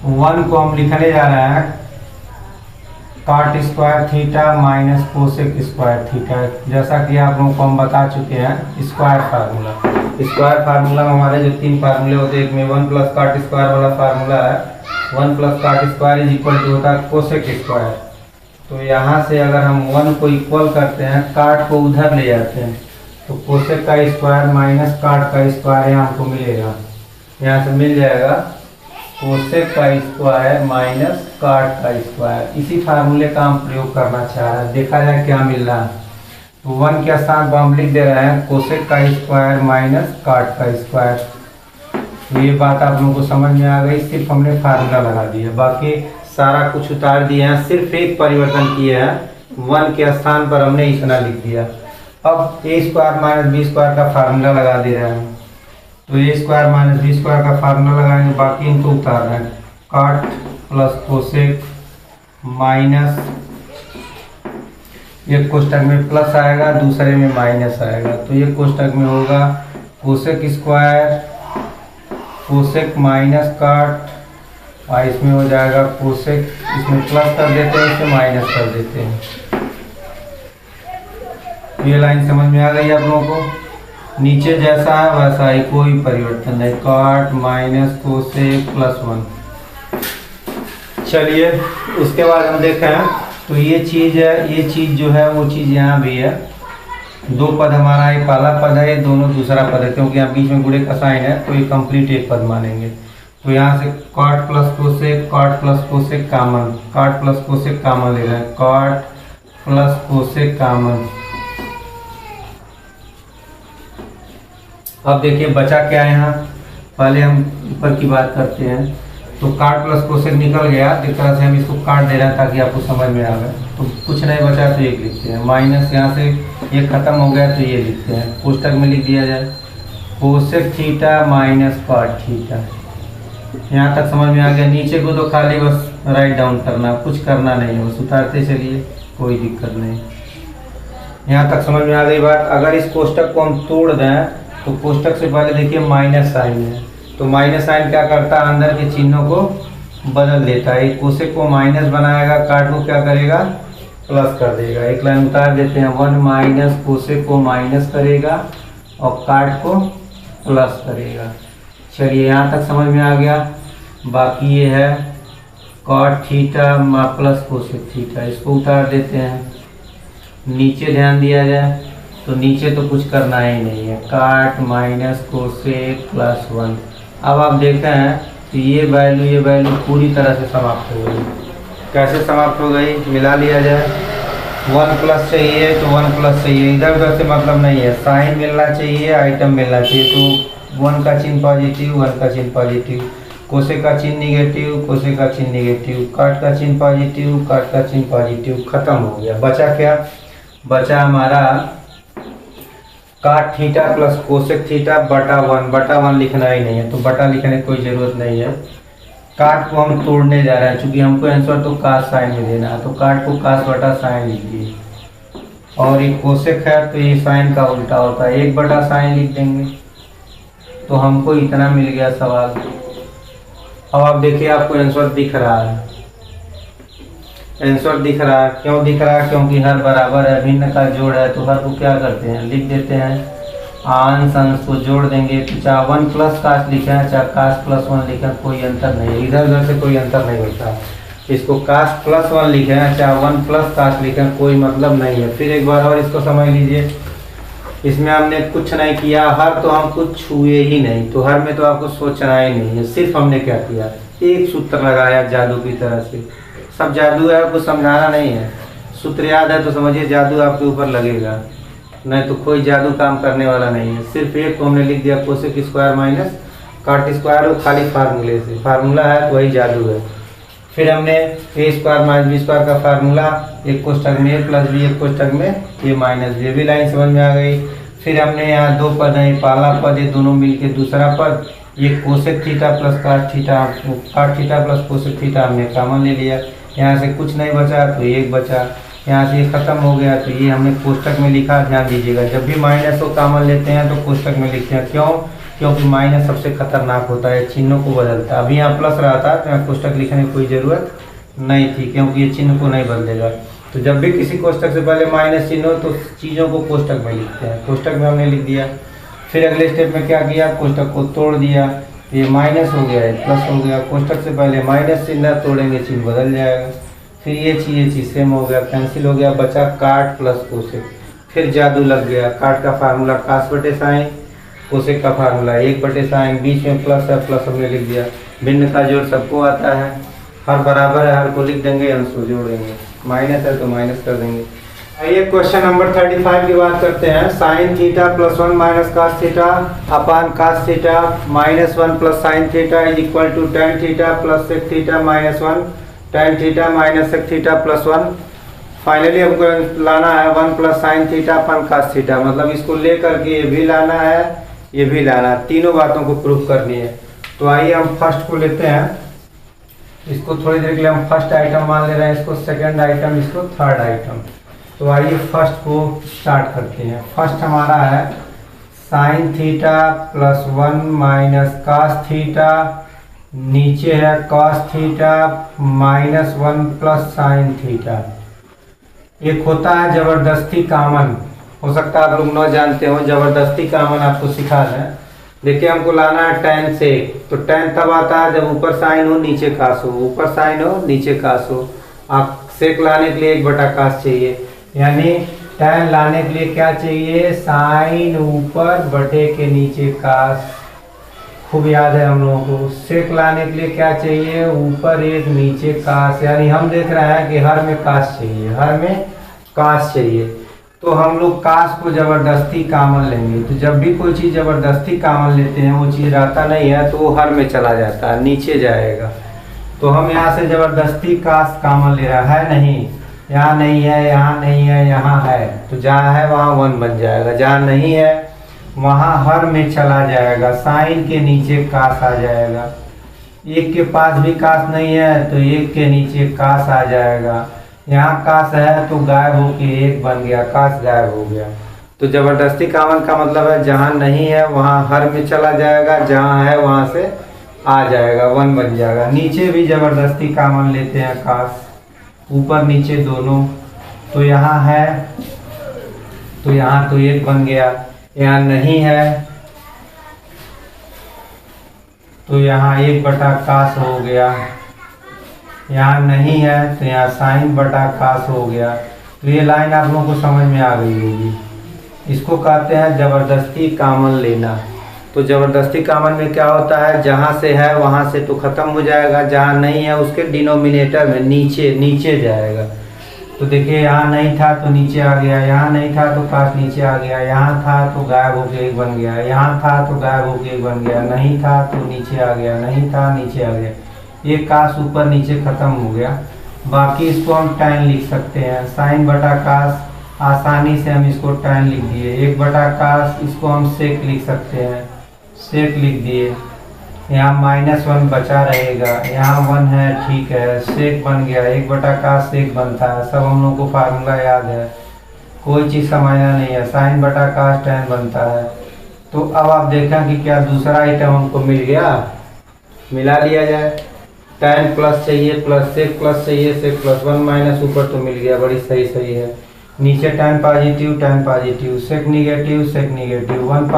1 को हम लिखने जा रहे हैं काट square theta minus cosec square theta. जैसा कि आप लोगों को हम बता चुके हैं स्क्वायर फार्मूला। स्क्वायर फार्मूला में हमारे जो 3 फार्मूले होते हैं, एक में 1 प्लस काट स्क्वायर वाला फार्मूला है, 1 प्लस काट स्क्वायर इज इक्वल टू होता है कोसेक स्क्वायर। तो यहाँ से अगर हम 1 को इक्वल करते हैं, काट को उधर ले जाते हैं, तो कोसेक का स्क्वायर माइनस काट का स्क्वायर यहाँ हमको मिलेगा, यहाँ से मिल जाएगा कोसेक का स्क्वायर माइनस काट का स्क्वायर। इसी फार्मूले का हम प्रयोग करना चाह रहे हैं, देखा जाए क्या मिल रहा है। तो 1 के स्थान पर हम लिख दे रहे हैं कोसेक का स्क्वायर माइनस काट का स्क्वायर। तो ये बात आप लोगों को समझ में आ गई, सिर्फ हमने फार्मूला लगा दिया, बाकी सारा कुछ उतार दिए हैं, सिर्फ एक परिवर्तन किए हैं, 1 के स्थान पर हमने इतना लिख दिया। अब a square minus b square का फार्मूला लगा दे रहे हैं, तो a square minus b square का फार्मूला लगाएंगे, बाकी इनको उतार रहे हैं काट प्लस कोसेक माइनस, एक कोष्टक में प्लस आएगा दूसरे में माइनस आएगा, तो ये कोष्टक में होगा कोसेक स्क्वायर कोसेक माइनस काट, और इसमें हो जाएगा कोसेक, इसमें प्लस कर देते हैं, इसमें माइनस कर देते हैं। ये लाइन समझ में आ गई आप लोगों को? नीचे जैसा है वैसा ही, कोई परिवर्तन नहीं, काट माइनस कोसेक प्लस 1। चलिए उसके बाद हम देखें, तो ये चीज़ है, ये चीज़ जो है वो चीज़ यहाँ भी है। 2 पद हमारा, एक पहला पद है, ये दोनों दूसरा पद है, क्योंकि यहाँ बीच में गुणे का साइन है, तो ये कंप्लीट एक पद मानेंगे। तो यहाँ से काट प्लस कोसेक कामन, काट प्लस कोसेक कामन ले रहे हैं, काट प्लस कोसेक कामन। अब देखिए बचा क्या है यहाँ, पहले हम ऊपर की बात करते हैं। तो काट प्लस कोसेक निकल गया। एक तरह से हम इसको काट दे रहे हैं ताकि आपको समझ में आ गए। तो कुछ नहीं बचा तो एक लिखते हैं, माइनस यहाँ से ये खत्म हो गया तो ये लिखते हैं, कोष्टक में लिख दिया जाए cosec theta minus cot theta. यहाँ तक समझ में आ गया। नीचे को तो खाली बस राइट डाउन करना, कुछ करना नहीं है, बस उतारते चलिए, कोई दिक्कत नहीं। यहाँ तक समझ में आ गई बात। अगर इस कोष्टक को हम तोड़ दें तो कोष्टक से पहले देखिए माइनस साइन है, तो माइनस साइन क्या करता है, अंदर के चिन्हों को बदल देता है। कोसेक को माइनस बनाएगा, काट को क्या करेगा, प्लस कर देगा। एक लाइन उतार देते हैं, 1 माइनस कोसेक को माइनस करेगा और काट को प्लस करेगा। चलिए यहाँ तक समझ में आ गया। बाकी ये है cot theta plus cosec theta, इसको उतार देते हैं। नीचे ध्यान दिया जाए तो नीचे तो कुछ करना ही नहीं है, काट माइनस कोसेक प्लस 1। अब आप देखते हैं तो ये वैल्यू पूरी तरह से समाप्त हो गई। कैसे समाप्त हो गई, मिला लिया जाए। 1 प्लस चाहिए तो 1 प्लस चाहिए, इधर उधर से मतलब नहीं है, साइन मिलना चाहिए, आइटम मिलना चाहिए। तो 1 का चिन्ह पॉजिटिव, 1 का चिन्ह पॉजिटिव, कोसेक का चिन्ह निगेटिव, कोसेक का चिन्ह निगेटिव, काट का चिन्ह पॉजिटिव, काट का चिन्ह पॉजिटिव, खत्म हो गया। बचा क्या, बचा हमारा काट थीटा प्लस कोसेक थीटा बटा 1 लिखना ही नहीं है, तो बटा लिखने की कोई ज़रूरत नहीं है। काट को हम तोड़ने जा रहे हैं, चूंकि हमको आंसर तो कास साइन में देना है, तो काट को कास बटा साइन लिख दिए। और ये कोसेक है तो ये साइन का उल्टा होता है, 1 बटा साइन लिख देंगे। तो हमको इतना मिल गया सवाल। अब आप देखिए आपको आंसर दिख रहा है, आंसर दिख रहा है। क्यों दिख रहा है, क्योंकि हर बराबर है, भिन्न का जोड़ है, तो हर को क्या करते हैं, लिख देते हैं। अंश अंश को जोड़ देंगे, तो चाहे 1 प्लस कास लिखे हैं, चाहे कास प्लस 1 लिखे हैं, कोई अंतर नहीं है, इधर उधर से कोई अंतर नहीं होता। इसको कास प्लस 1 लिखे हैं, चाहे 1 प्लस कास लिखे हैं, कोई मतलब नहीं है। फिर एक बार और इसको समझ लीजिए, इसमें हमने कुछ नहीं किया, हर तो हम कुछ छुए ही नहीं, तो हर में तो आपको सोचना ही नहीं है। सिर्फ हमने क्या किया, एक सूत्र लगाया जादू की तरह से। सब जादू है, आपको समझाना नहीं है, सूत्र याद है तो समझिए जादू आपके ऊपर लगेगा, नहीं तो कोई जादू काम करने वाला नहीं है। सिर्फ एक को हमने लिख दिया कोसेक स्क्वायर माइनस काट स्क्वायर, वो खाली फार्मूले से, फार्मूला है तो वही जादू है। फिर हमने ए स्क्वायर माइनस बी स्क्वायर का फार्मूला, एक कोष्टक में ए प्लस बी, एक कोष्टक में ए माइनस बी, भी लाइन समझ में आ गई। फिर हमने यहाँ 2 पद है, पहला पद ये दोनों मिलके दूसरा पद, ये कोसेक थीटा प्लस काट थीटा, काट थीटा प्लस कोसेक थीटा हमने कॉमन ले लिया। यहाँ से कुछ नहीं बचा तो 1 बचा, यहाँ से ये खत्म हो गया तो ये हमने कोष्टक में लिखा। ध्यान दीजिएगा, जब भी माइनस को कॉमन लेते हैं तो कोष्टक में लिखते हैं। क्यों, क्योंकि माइनस सबसे खतरनाक होता है, चिन्हों को बदलता है। अभी यहाँ प्लस रहा था तो यहाँ कोष्टक लिखने की कोई ज़रूरत नहीं थी, क्योंकि ये चिन्ह को नहीं बदलेगा। तो जब भी किसी कोष्टक से पहले माइनस चिन्ह हो तो चीज़ों को कोष्टक में लिखते हैं, कोष्टक में हमने लिख दिया। फिर अगले स्टेप में क्या किया, कोष्टक को तोड़ दिया, ये माइनस हो गया, ये प्लस हो गया। कोष्टक से पहले माइनस चिन्ह तोड़ेंगे, चिन्ह बदल जाएगा। फिर ये चीज़ सेम हो गया, कैंसिल हो गया, बचा काट प्लस कोसेक। फिर जादू लग गया, काट का फार्मूला कास बटे साइन, कोसेक का फार्मूला 1 बटे साइन, बीच में प्लस है, प्लस हमने लिख दिया। भिन्न का जोड़ सबको आता है, हर बराबर है, हर को लिख देंगे, अंश को जोड़ देंगे, माइनस है तो माइनस कर देंगे। आइए क्वेश्चन नंबर 35 की बात करते हैं। Sine theta plus 1 minus cos theta upon cos theta minus 1 plus sine theta is equal to tan theta plus sec theta minus 1 tan theta minus sec theta plus 1। Finally हमको लाना है 1 plus sine theta upon cos theta, मतलब इसको लेकर के ये भी लाना है, ये भी लाना है, तीनों बातों को प्रूफ करनी है। तो आइए हम फर्स्ट को लेते हैं, इसको थोड़ी देर के लिए हम फर्स्ट आइटम मान ले रहे हैं, इसको सेकंड आइटम, इसको थर्ड आइटम। तो आइए फर्स्ट को स्टार्ट करते हैं। फर्स्ट हमारा है sine theta plus 1 minus cos theta, नीचे है cos theta minus 1 plus sine theta. एक होता है जबरदस्ती कामन, हो सकता है आप लोग न जानते हो, जबरदस्ती कामन आपको सिखा दें। देखिए हमको लाना है टेन से, तो टेन तब आता है जब ऊपर साइन हो नीचे कास हो, ऊपर साइन हो नीचे कास हो। आप सेक लाने के लिए 1 बटा कास चाहिए, यानी टेन लाने के लिए क्या चाहिए, साइन ऊपर बटे के नीचे कास। खूब याद है हम लोगों को। सेक लाने के लिए क्या चाहिए, ऊपर 1 नीचे कास, यानी हम देख रहे हैं कि हर में कास चाहिए, हर में कास चाहिए। तो हम लोग कास को जबरदस्ती कामन लेंगे। तो जब भी कोई चीज़ जबरदस्ती कामन लेते हैं वो चीज़ रहता नहीं है, तो वो हर में चला जाता है, नीचे जाएगा। तो हम यहाँ से जबरदस्ती कास कॉमन ले रहा है, नहीं यहाँ नहीं है, यहाँ नहीं है, यहाँ है, तो जहाँ है वहाँ 1 बन जाएगा, जहाँ नहीं है वहाँ हर में चला जाएगा, साइन के नीचे कास आ जाएगा। एक के पास भी कास नहीं है तो एक के नीचे कास आ जाएगा, यहाँ कास है तो गायब होके 1 बन गया, कास गायब हो गया। तो जबरदस्ती कॉमन का मतलब है जहाँ नहीं है वहाँ हर में चला जाएगा, जहाँ है वहाँ से आ जाएगा, 1 बन जाएगा। नीचे भी जबरदस्ती कॉमन लेते हैं कास, ऊपर नीचे दोनों, तो यहाँ है तो यहाँ तो 1 बन गया, यहाँ नहीं है तो यहाँ 1 बटा कास हो गया, यहाँ नहीं है तो यहाँ साइन बटा कास हो गया। तो ये लाइन आप लोगों को समझ में आ गई होगी। इसको कहते हैं जबरदस्ती कॉमन लेना। तो जबरदस्ती कॉमन में क्या होता है, जहाँ से है वहाँ से तो ख़त्म हो जाएगा, जहाँ नहीं है उसके डिनोमिनेटर में नीचे नीचे जाएगा। तो देखिए यहाँ नहीं था तो नीचे आ गया, यहाँ नहीं था तो कास नीचे आ गया, यहाँ था तो गायब होके 1 बन गया, यहाँ था तो गायब होके 1 बन गया, नहीं था तो नीचे आ गया, नहीं था नीचे आ गया। ये कास ऊपर नीचे ख़त्म हो गया। बाकी इसको हम tan लिख सकते हैं, साइन बटा कास, आसानी से हम इसको tan लिख दिए। 1 बटा कास इसको हम सेक लिख सकते हैं, सेक लिख दिए। यहाँ -1 बचा रहेगा, यहाँ 1 है, ठीक है, सेक बन गया। 1 बटा कास सेक बनता है, सब हम लोग को फार्मूला याद है, कोई चीज़ समझना नहीं है। साइन बटा कास tan बनता है। तो अब आप देखें कि क्या दूसरा आइटम हमको मिल गया, मिला लिया जाए। tan प्लस चाहिए, प्लस सेक प्लस चाहिए, सेक प्लस 1 माइनस ऊपर तो मिल गया, बड़ी सही है। नीचे tan पॉजिटिव, सेक निगेटिव, 1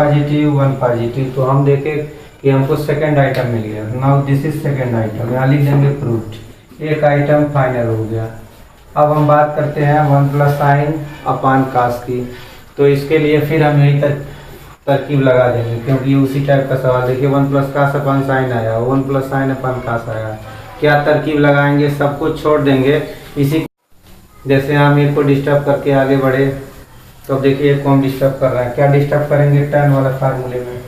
पॉजिटिव। तो हम देखें कि हमको सेकंड आइटम मिल गया। Now this is second item, यहाँ लिख देंगे प्रूव्ड। एक आइटम फाइनल हो गया। अब हम बात करते हैं 1 प्लस साइन अपान कास की। तो इसके लिए फिर हम यही तरकीब लगा देंगे, क्योंकि ये उसी टाइप का सवाल। देखिए 1 प्लस कास अपान साइन आया, 1 प्लस साइन अपान कास आया। क्या तरकीब लगाएंगे, सब कुछ छोड़ देंगे। इसी जैसे हम एक को डिस्टर्ब करके आगे बढ़े, तो अब देखिए एक को हम डिस्टर्ब कर रहे हैं। क्या डिस्टर्ब करेंगे, tan वाला फार्मूले में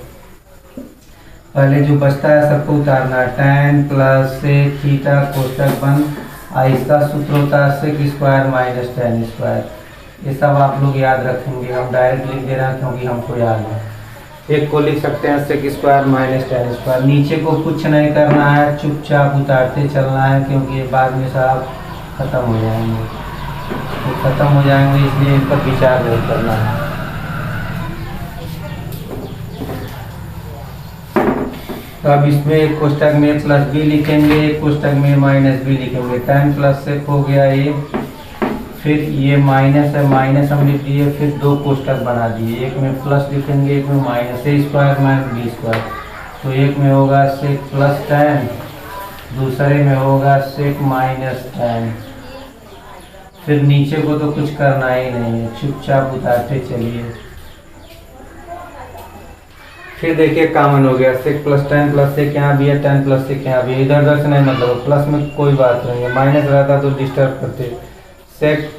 पहले जो बचता है सबको उतारना है। tan प्लस सेक थीटा कोष्टक बंद, इसका सूत्र होता है sec square minus tan square. ये सब आप लोग याद रखेंगे, हम डायरेक्ट लिख दे रहे हैं क्योंकि हमको याद है। एक को लिख सकते हैं sec square minus tan square. नीचे को कुछ नहीं करना है, चुपचाप उतारते चलना है, क्योंकि ये बाद में सब खत्म हो जाएंगे, तो खत्म हो जाएंगे, इसलिए इन पर विचार नहीं करना है। तो अब इसमें एक कोष्टक में प्लस बी लिखेंगे, एक कोष्टक में माइनस बी लिखेंगे। tan प्लस सेक हो गया ये, फिर ये माइनस है, माइनस हम लिख दिए, फिर 2 कोष्टक बना दिए। एक में प्लस लिखेंगे, एक में माइनस, ए स्क्वायर माइनस बी स्क्वायर। तो एक में होगा सेक प्लस tan, दूसरे में होगा सेक माइनस tan। फिर नीचे को तो कुछ करना ही नहीं है, चुपचाप उतारते चलिए। फिर देखिए कॉमन हो गया, sec plus tan plus sec यहाँ भी है, tan प्लस सेक यहाँ भी है। इधर उधर से नहीं मतलब, प्लस में कोई बात नहीं है, माइनस रहता तो डिस्टर्ब करते। Sec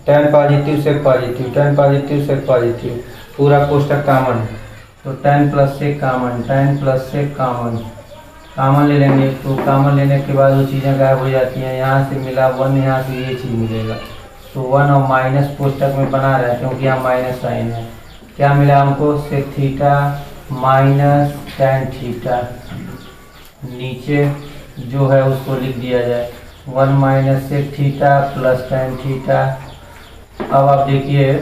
tan positive sec positive, tan positive sec positive, पूरा कोष्टक कॉमन। तो tan plus sec common, tan plus sec common, common ले लेंगे। तो कॉमन लेने के बाद वो चीज़ें गायब हो जाती हैं। यहाँ से मिला 1, यहाँ से ये चीज़ मिलेगा। तो 1 और माइनस कोष्टक में बना रहा है, क्योंकि यहाँ माइनस साइन है। क्या मिला हमको, sec theta minus tan theta. नीचे जो है उसको लिख दिया जाए, 1 minus sec theta plus tan theta. अब आप देखिए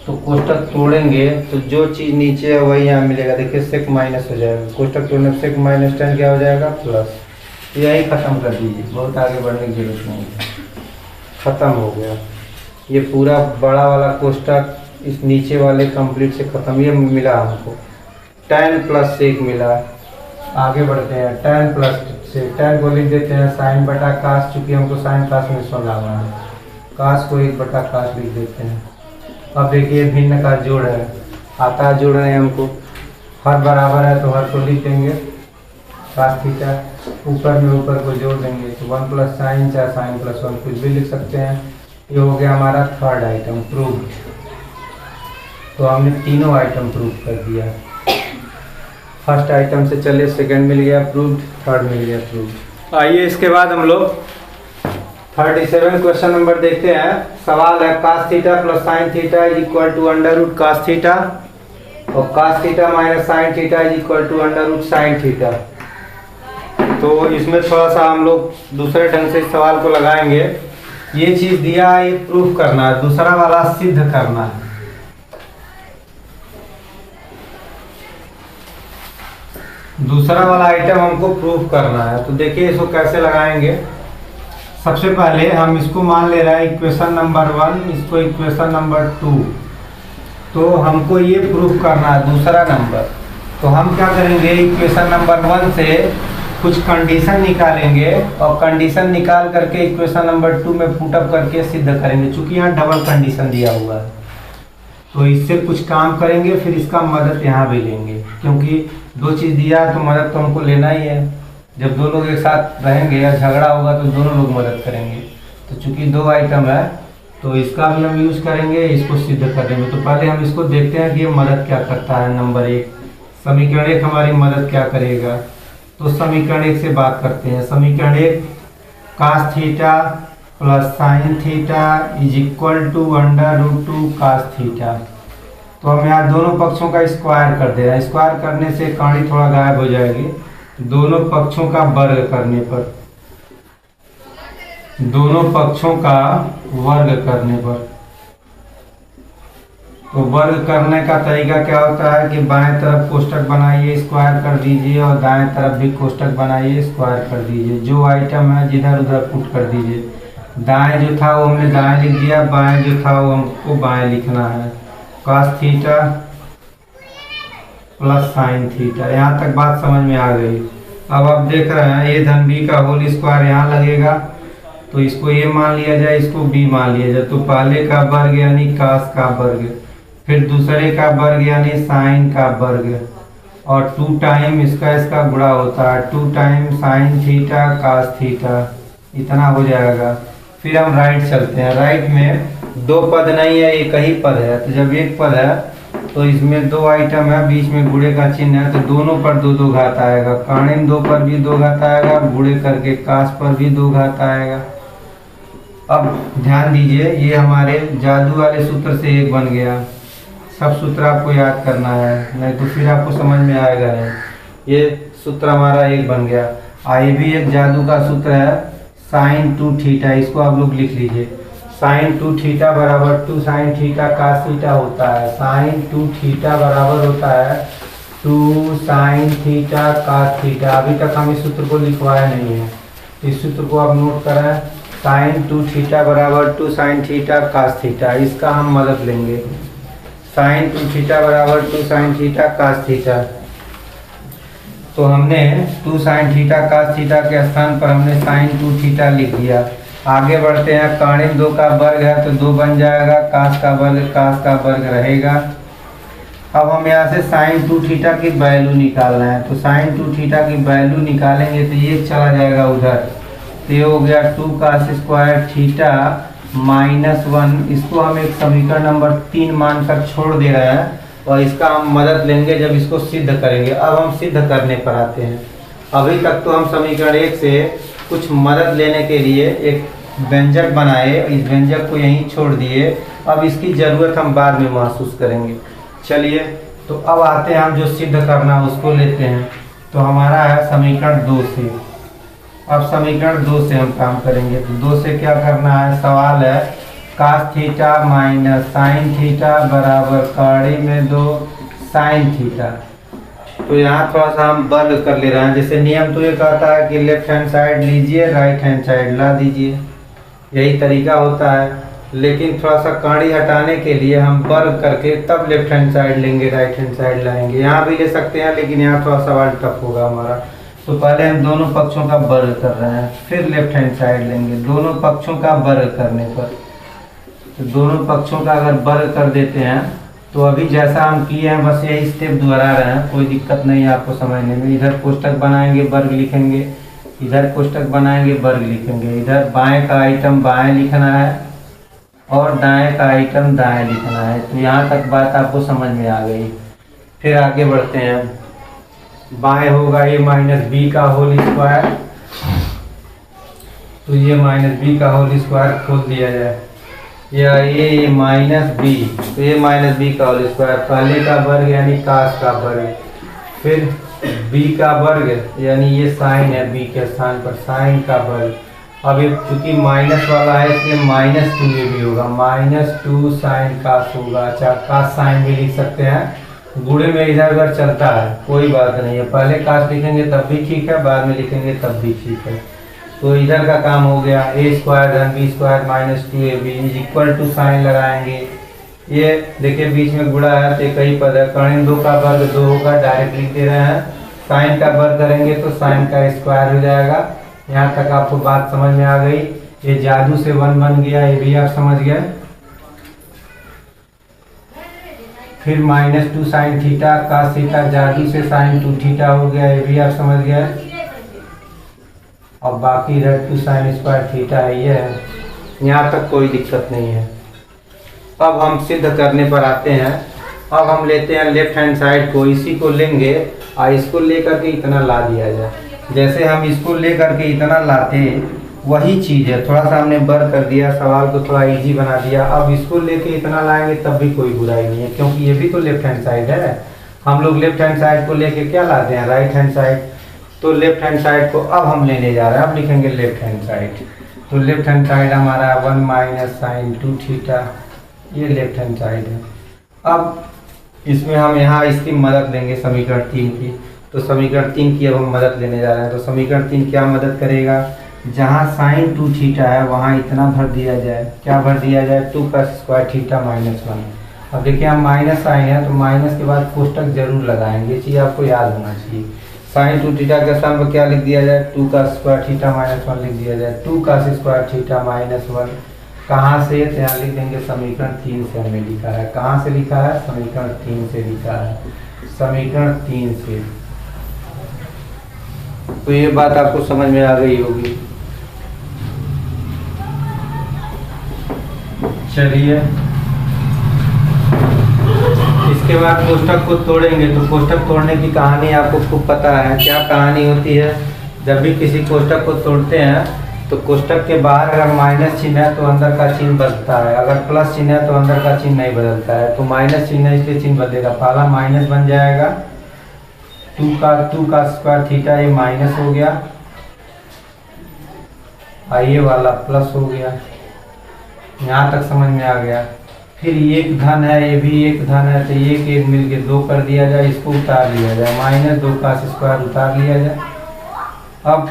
तो कोष्टक तोड़ेंगे तो जो चीज़ नीचे है वही यहाँ मिलेगा। देखिए सेक माइनस हो जाएगा, कोष्टक तोड़ने से सेक माइनस tan क्या हो जाएगा, प्लस। यही ख़त्म कर दीजिए, बहुत आगे बढ़ने की जरूरत नहीं है, ख़त्म हो गया। ये पूरा बड़ा वाला कोष्टक इस नीचे वाले कंप्लीट से ख़त्म। ये मिला हमको tan प्लस सेक मिला। आगे बढ़ते हैं, tan प्लस सेक, tan को लिख देते हैं साइन बटा कास, चूँकि हमको साइन कास में सुनना है, कास को 1 बटा कास लिख देते हैं। अब देखिए भिन्न का जोड़ है, आता है जोड़ रहे हैं हमको, हर बराबर है तो हर को लिख देंगे कास थीटा, ऊपर में ऊपर को जोड़ देंगे। तो 1 प्लस साइन चाहे साइन प्लस 1 कुछ भी लिख सकते हैं। ये हो गया हमारा थर्ड आइटम प्रूव्ड। तो हमने तीनों आइटम प्रूव कर दिया। फर्स्ट आइटम से चले, सेकंड मिल गया प्रूव्ड, थर्ड मिल गया प्रूव्ड। आइए इसके बाद हम लोग 37 क्वेश्चन नंबर देखते हैं। सवाल है cos theta plus sine theta is equal to under root cos theta और cos theta minus sine theta is equal to under root sine theta. तो इसमें थोड़ा सा हम लोग दूसरे ढंग से इस सवाल को लगाएंगे। ये चीज दिया है, ये प्रूफ करना है, दूसरा वाला सिद्ध करना है। दूसरा वाला आइटम हमको प्रूफ करना है। तो देखिए इसको कैसे लगाएंगे। सबसे पहले हम इसको मान ले रहे हैं इक्वेशन नंबर 1, इसको इक्वेशन नंबर 2। तो हमको ये प्रूफ करना है दूसरा नंबर। तो हम क्या करेंगे, इक्वेशन नंबर 1 से कुछ कंडीशन निकालेंगे और कंडीशन निकाल करके इक्वेशन नंबर 2 में पुटअप करके सिद्ध करेंगे। चूंकि यहाँ डबल कंडीशन दिया हुआ है तो इससे कुछ काम करेंगे, फिर इसका मदद यहाँ भी लेंगे, क्योंकि दो चीज़ दिया है तो मदद तो हमको लेना ही है। जब दो लोग एक साथ रहेंगे या झगड़ा होगा तो दोनों लोग मदद करेंगे। तो चूंकि दो आइटम है तो इसका भी हम यूज करेंगे, इसको सिद्ध करने में। तो पहले हम इसको देखते हैं कि ये मदद क्या करता है। नंबर 1 समीकरण 1 हमारी मदद क्या करेगा। तो समीकरण 1 से बात करते हैं। समीकरण 1 cos theta plus sine theta is equal to under root 2 cos theta. तो हम यहाँ दोनों पक्षों का स्क्वायर कर दे रहे हैं। स्क्वायर करने से कहानी थोड़ा गायब हो जाएगी। दोनों पक्षों का वर्ग करने पर, दोनों पक्षों का वर्ग करने पर, तो वर्ग करने का तरीका क्या होता है कि बाएं तरफ कोष्टक बनाइए, स्क्वायर कर दीजिए, और दाएं तरफ भी कोष्टक बनाइए, स्क्वायर कर दीजिए। जो आइटम है जिधर उधर पुट कर दीजिए। दाएं जो था वो हमने दाएं लिख दिया, बाएं जो था वो हमको बाएं लिखना है। cos theta plus sine theta, यहाँ तक बात समझ में आ गई। अब आप देख रहे हैं ए धन बी का होल स्क्वायर यहाँ लगेगा, तो इसको ए मान लिया जाए, इसको बी मान लिया जाए। तो पहले का वर्ग यानी cos का वर्ग, फिर दूसरे का वर्ग यानी साइन का वर्ग, और 2 टाइम इसका गुणा होता है। 2 time sine theta cos theta, इतना हो जाएगा। फिर हम राइट चलते हैं। राइट में दो पद नहीं है, एक ही पद है। तो जब एक पद है तो इसमें दो आइटम है, बीच में गुणे का चिन्ह है, तो दोनों पर 2 घात आएगा। कर्णिम 2 पर भी 2 घात आएगा, गुणे करके काश पर भी 2 घात आएगा। अब ध्यान दीजिए, ये हमारे जादू वाले सूत्र से एक बन गया। सब सूत्र आपको याद करना है, नहीं तो फिर आपको समझ में आएगा नहीं। ये सूत्र हमारा एक बन गया। आई भी एक जादू का सूत्र है, साइन 2 थीटा, इसको आप लोग लिख लीजिए। साइन 2 थीटा बराबर 2 साइन थीटा cos थीटा होता है। साइन 2 थीटा बराबर होता है 2 साइन थीटा cos थीटा। अभी तक हम इस सूत्र को लिखवाया नहीं है, इस सूत्र को आप नोट करें। साइन 2 थीटा बराबर 2 साइन थीटा cos थीटा, इसका हम मदद लेंगे। साइन 2 थीटा बराबर 2 साइन थीटा cos थीटा। तो हमने 2 साइन थीटा cos थीटा के स्थान पर हमने साइन 2 थीटा लिख दिया। आगे बढ़ते हैं। कर्णिम 2 का वर्ग है तो 2 बन जाएगा, cos का वर्ग रहेगा। अब हम यहाँ से साइन 2 थीटा की वैल्यू निकालना है। तो साइन 2 थीटा की वैल्यू निकालेंगे तो ये चला जाएगा उधर, तो ये हो गया 2 cos स्क्वायर थीटा माइनस 1। इसको हम एक समीकरण नंबर 3 मानकर छोड़ दे रहे हैं और इसका हम मदद लेंगे जब इसको सिद्ध करेंगे। अब हम सिद्ध करने पर आते हैं। अभी तक तो हम समीकरण 1 से कुछ मदद लेने के लिए एक व्यंजक बनाए, इस व्यंजक को यहीं छोड़ दिए। अब इसकी ज़रूरत हम बाद में महसूस करेंगे। चलिए, तो अब आते हैं हम जो सिद्ध करना उसको लेते हैं। तो हमारा है समीकरण 2 से। अब समीकरण 2 से हम काम करेंगे। तो 2 से क्या करना है, सवाल है cos theta minus sine theta बराबर कड़ी में 2 साइन थीटा। तो यहाँ थोड़ा सा हम वर्ग कर ले रहे हैं। जैसे नियम तो ये कहता है कि लेफ्ट हैंड साइड लीजिए, राइट हैंड साइड ला दीजिए, यही तरीका होता है। लेकिन थोड़ा सा कड़ी हटाने के लिए हम वर्ग करके तब लेफ्ट हैंड साइड लेंगे, राइट हैंड साइड लाएंगे। यहाँ भी ले सकते हैं, लेकिन यहाँ थोड़ा सवाल टफ होगा हमारा। तो पहले हम दोनों पक्षों का वर्ग कर रहे हैं, फिर लेफ्ट हैंड साइड लेंगे। दोनों पक्षों का वर्ग करने पर, तो दोनों पक्षों का अगर वर्ग कर देते हैं तो अभी जैसा हम किए हैं बस यही स्टेप दोहरा रहे हैं, कोई दिक्कत नहीं है आपको समझने में। इधर कोष्टक बनाएंगे, वर्ग लिखेंगे, इधर कोष्टक बनाएंगे, वर्ग लिखेंगे। इधर बाएं का आइटम बाएं लिखना है और दाएं का आइटम दाएं लिखना है। तो यहाँ तक बात आपको समझ में आ गई। फिर आगे बढ़ते हैं। बाएं होगा a माइनस बी का होल स्क्वायर तो ये माइनस बी का होल स्क्वायर खोल दिया जाए, या ये माइनस बी, तो ये माइनस बी का होल स्क्वायर, पहले का वर्ग यानी कास का वर्ग, फिर बी का वर्ग यानी ये साइन है बी के स्थान पर साइन का वर्ग। अब ये चूंकि माइनस वाला है इसलिए माइनस 2 ये भी होगा, -2 साइन कास होगा। अच्छा कास साइन भी लिख सकते हैं, गुणे में इधर उधर चलता है, कोई बात नहीं है, पहले कास लिखेंगे तब भी ठीक है, बाद में लिखेंगे तब भी ठीक है। तो इधर का काम हो गया, a² धन b² -2ab equal to sign लगाएंगे। ये देखिए बीच में गुणा है तो कई पद है, कर्ण 2 का वर्ग 2 होगा, डायरेक्ट लिख दे रहे हैं। साइन का वर्ग करेंगे तो साइन का स्क्वायर हो जाएगा। यहाँ तक आपको बात समझ में आ गई। ये जादू से 1 बन गया, ये भी आप समझ गए। फिर -2 साइन थीटा कास थीटा, जादू से साइन 2 थीटा हो गया, ये भी आप समझ गए। और बाकी इधर 2 साइन स्क्वायर थीटा है, ये है। यहाँ तक कोई दिक्कत नहीं है। अब हम सिद्ध करने पर आते हैं। अब हम लेते हैं लेफ्ट हैंड साइड को, इसी को लेंगे और इसको लेकर के इतना ला दिया जाए। जैसे हम इसको लेकर के इतना लाते वही चीज़ है, थोड़ा सा हमने बर कर दिया, सवाल को थोड़ा इजी बना दिया। अब इसको लेके इतना लाएंगे तब भी कोई बुराई नहीं है, क्योंकि ये भी तो लेफ्ट हैंड साइड है। हम लोग लेफ्ट हैंड साइड को लेके क्या लाते हैं, राइट हैंड साइड। तो लेफ्ट हैंड साइड को अब हम लेने जा रहे हैं, अब लिखेंगे लेफ्ट हैंड साइड। तो लेफ्ट हैंड साइड हमारा 1 - साइन 2 थीटा, ये लेफ्ट हैंड साइड है। अब इसमें हम यहाँ इसकी मदद लेंगे समीकरण 3 की। तो समीकरण 3 की अब हम मदद लेने जा रहे हैं। तो समीकरण 3 क्या मदद करेगा, जहाँ साइन 2 थीटा है वहाँ इतना भर दिया जाए। क्या भर दिया जाए, 2 का स्क्वायर थीटा -1। अब देखिए हम माइनस साइन है तो माइनस के बाद कोष्टक जरूर लगाएंगे, ये चीज़ आपको याद होना चाहिए। साइन 2 थीटा के स्थान पर क्या लिख दिया जाए, 2 का स्क्वायर थीटा -1 लिख दिया जाए। 2 का स्क्वायर थीटा -1 कहाँ से, तो यहाँ लिख देंगे समीकरण 3 से हमने लिखा है। कहाँ से लिखा है, समीकरण 3 से लिखा है, समीकरण 3 से। तो ये बात आपको समझ में आ गई होगी। चलिए इसके बाद कोष्टक को तोड़ेंगे। तो कोष्टक तोड़ने की कहानी आपको खूब पता है, क्या कहानी होती है। जब भी किसी कोष्टक को तोड़ते हैं तो कोष्टक के बाहर अगर माइनस चिन्ह है तो अंदर का चिन्ह बदलता है, अगर प्लस चिन्ह है तो अंदर का चिन्ह नहीं बदलता है। तो माइनस चिन्ह है इसलिए चिन्ह बदलेगा, पहला माइनस बन जाएगा, 2 का स्क्वायर थीटा ये माइनस हो गया, ये वाला प्लस हो गया। यहाँ तक समझ में आ गया। फिर एक धन है, ये भी एक धन है, तो एक एक मिलके 2 कर दिया जाए, इसको उतार लिया जाए, -2 का स्क्वायर उतार लिया जाए। अब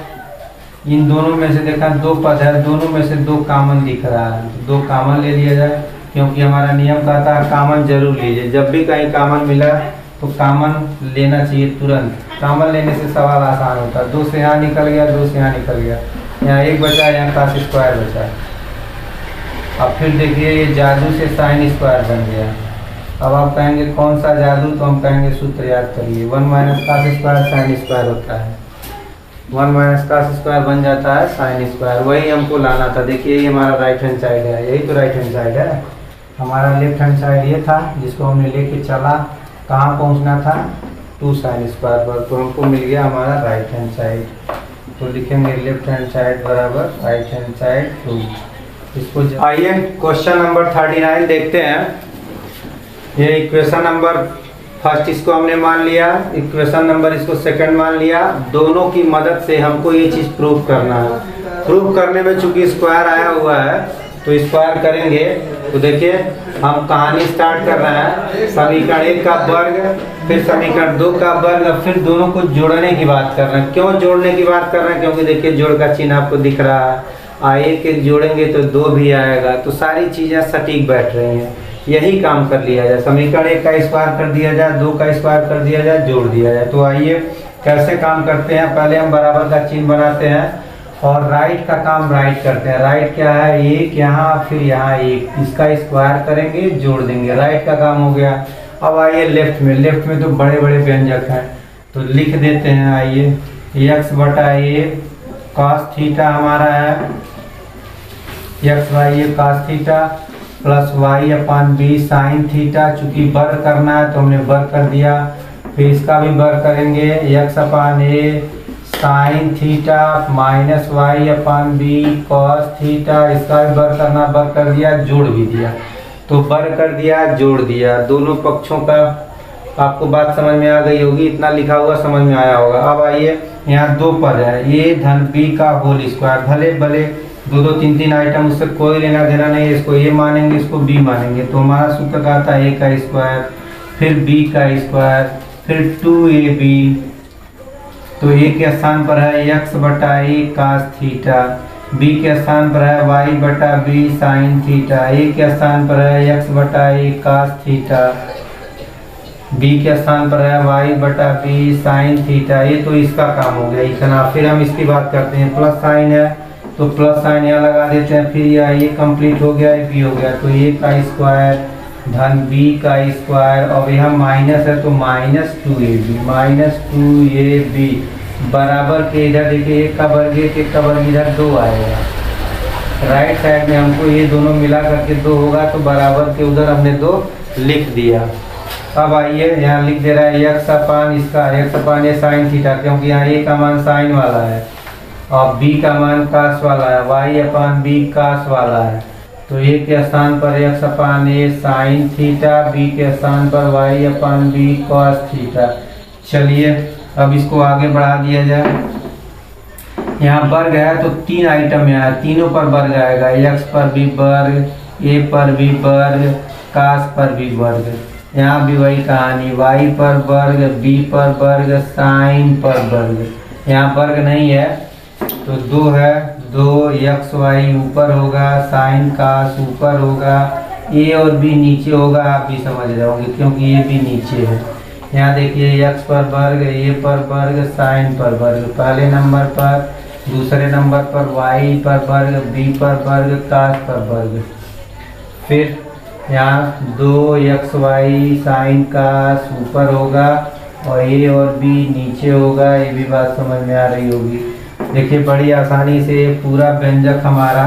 इन दोनों में से देखा 2 पद है, दोनों में से 2 कॉमन दिख रहा है, 2 कॉमन ले लिया जाए, क्योंकि हमारा नियम कहता है कॉमन जरूर लीजिए। जब भी कहीं कॉमन मिला तो कॉमन लेना चाहिए तुरंत। कॉमन लेने से सवाल आसान होता है। 2 से यहाँ निकल गया, 2 से यहाँ निकल गया, यहाँ 1 बचा, यहाँ का स्क्वायर बचा। अब फिर देखिए ये जादू से साइन स्क्वायर बन गया। अब आप कहेंगे कौन सा जादू, तो हम कहेंगे सूत्र याद करिए, 1 - का स्क्वायर साइन स्क्वायर होता है, 1 - का स्क्वायर बन जाता है साइन स्क्वायर। वही हमको लाना था। देखिए ये हमारा राइट हैंड साइड है, यही तो राइट हैंड साइड है। हमारा लेफ्ट हैंड साइड ये था जिसको हमने लेके चला, कहाँ पहुँचना था, 2 साइन स्क्वायर पर। तो हमको मिल गया हमारा राइट हैंड साइड। तो लिखेंगे लेफ्ट हैंड साइड बराबर राइट हैंड साइड 2। इसको आइए क्वेश्चन नंबर 39 देखते हैं। ये इक्वेशन नंबर फर्स्ट इसको हमने मान लिया, इक्वेशन नंबर इसको सेकंड मान लिया। दोनों की मदद से हमको ये चीज़ प्रूव करना है। प्रूव करने में चूंकि स्क्वायर आया हुआ है तो स्क्वायर करेंगे। तो देखिए हम कहानी स्टार्ट कर रहे हैं, समीकरण 1 का वर्ग, फिर समीकरण 2 का वर्ग, फिर दोनों को जोड़ने की बात कर रहे हैं। क्यों जोड़ने की बात कर रहे हैं, क्योंकि देखिए जोड़ का चिन्ह आपको दिख रहा है, एक एक जोड़ेंगे तो 2 भी आएगा। तो सारी चीज़ें सटीक बैठ रही हैं, यही काम कर लिया जाए। समीकरण 1 का स्क्वायर कर दिया जाए, 2 का स्क्वायर कर दिया जाए, जोड़ दिया जाए। तो आइए कैसे काम करते हैं। पहले हम बराबर का चिन्ह बनाते हैं और राइट का काम राइट करते हैं। राइट क्या है, 1 यहाँ, फिर यहाँ 1, इसका स्क्वायर करेंगे, जोड़ देंगे, राइट का काम हो गया। अब आइए लेफ्ट में, लेफ्ट में तो बड़े बड़े व्यंजक हैं तो लिख देते हैं। आइए x/a cos थीटा हमारा है, x/y ये cos theta plus y/b sine theta. चूंकि वर्ग करना है तो हमने वर्ग कर दिया, फिर इसका भी वर्ग करेंगे, x/a sine theta minus y upon b cos theta, इसका भी बर करना, बर कर दिया, जोड़ भी दिया। तो बर कर दिया, जोड़ दिया, दोनों पक्षों का आपको बात समझ में आ गई होगी, इतना लिखा हुआ समझ में आया होगा। अब आइए, यहाँ दो पद है, ए धन बी का होल स्क्वायर, भले भले दो दो तीन तीन आइटम, उससे कोई लेना देना नहीं है, इसको ए मानेंगे, इसको बी मानेंगे। तो हमारा सूत्र का था ए का स्क्वायर, फिर बी का स्क्वायर, फिर 2ab, तो ए के स्थान पर है x बटा ए कास थीटा, बी के स्थान पर है y बटा बी साइन थीटा, ए के स्थान पर है x बटा ए कास थीटा, बी के स्थान पर है y बटा बी साइन थीटा। ये तो इसका काम हो गया इतना। फिर हम इसकी बात करते हैं, प्लस साइन है तो प्लस साइन यहाँ लगा देते हैं, फिर ये कंप्लीट हो गया, ये बी हो गया, तो ए का स्क्वायर धन बी का स्क्वायर, और यहाँ माइनस है तो माइनस 2ab, माइनस 2ab बराबर के इधर देखिए एक का वर्ग एक का वर्ग इधर 2 आएगा, राइट साइड में हमको ये दोनों मिला करके 2 होगा, तो बराबर के उधर हमने 2 लिख दिया। अब आइए यहाँ लिख दे रहा है x अपान इसका, x अपान ये साइन थीटा, क्योंकि यहाँ a का मान साइन वाला है और b का मान कास वाला है, y अपान b कास वाला है, तो a के स्थान पर x upon a sine theta, b के स्थान पर y अपान b कॉस थीटा। चलिए अब इसको आगे बढ़ा दिया जाए। यहाँ वर्ग है तो 3 आइटम यहाँ, तीनों पर वर्ग आएगा, x पर भी वर्ग, a पर भी वर्ग, कास पर भी वर्ग। यहाँ भी वही कहानी, y पर वर्ग, b पर वर्ग, साइन पर वर्ग। यहाँ वर्ग नहीं है तो 2 है, 2xy ऊपर होगा, साइन कास ऊपर होगा, a और b नीचे होगा, आप भी समझ रहे होंगे क्योंकि ये भी नीचे है। यहाँ देखिए x पर वर्ग, a पर वर्ग, साइन पर वर्ग पहले नंबर पर, दूसरे नंबर पर y पर वर्ग, b पर वर्ग, कास पर वर्ग। फिर यहाँ 2xy साइन कास ऊपर होगा और a और b नीचे होगा, ये भी बात समझ में आ रही होगी। देखिए बड़ी आसानी से पूरा व्यंजक हमारा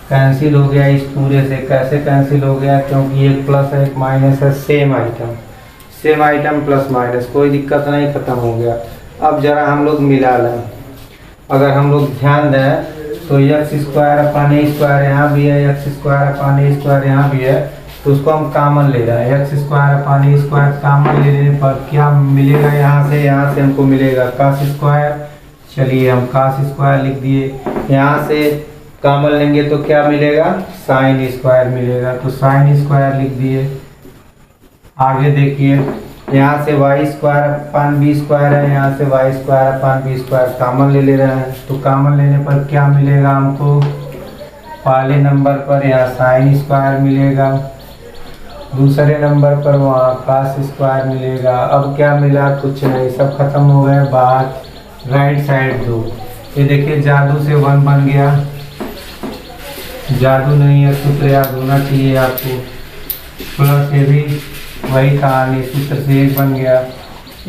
कैंसिल हो गया इस पूरे से। कैसे कैंसिल हो गया? क्योंकि एक प्लस है एक माइनस है, सेम आइटम प्लस माइनस, कोई दिक्कत नहीं, खत्म हो गया। अब जरा हम लोग मिला लें, अगर हम लोग ध्यान दें तो एक्स स्क्वायर अपान ए स्क्वायर यहाँ भी है, एक्स स्क्वायर अपान ए स्क्वायर यहाँ भी है, तो उसको हम कॉमन ले रहे हैं। एक्स स्क्वायर अपान ए स्क्वायर कॉमन ले लेने पर क्या मिलेगा? यहाँ से हमको मिलेगा कास स्क्वायर। चलिए हम कास स्क्वायर लिख दिए, यहाँ से कॉमन लेंगे तो क्या मिलेगा? साइन स्क्वायर मिलेगा, तो साइन स्क्वायर लिख दिए। आगे देखिए यहाँ से y square upon b square है, यहाँ से y square upon b square common ले रहे हैं, तो कॉमन लेने पर क्या मिलेगा हमको? पहले नंबर पर यहाँ साइन स्क्वायर मिलेगा, दूसरे नंबर पर वहाँ कास स्क्वायर मिलेगा। अब क्या मिला? कुछ नहीं, सब खत्म हो गए। बाहर राइट साइड 2, ये देखिए जादू से 1 बन गया, जादू नहीं है, सूत्र याद होना चाहिए आपको। प्लस ये भी वही कहानी, सूत्र से 1 बन गया।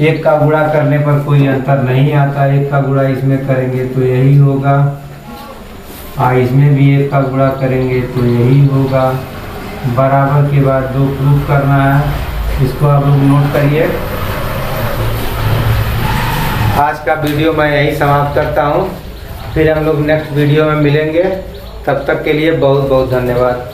1 का गुणा करने पर कोई अंतर नहीं आता, 1 का गुणा इसमें करेंगे तो यही होगा, इसमें भी 1 का गुणा करेंगे तो यही होगा। बराबर के बाद 2 प्रूफ करना है, इसको आप लोग नोट करिए। आज का वीडियो मैं यही समाप्त करता हूँ, फिर हम लोग नेक्स्ट वीडियो में मिलेंगे। तब तक के लिए बहुत बहुत धन्यवाद।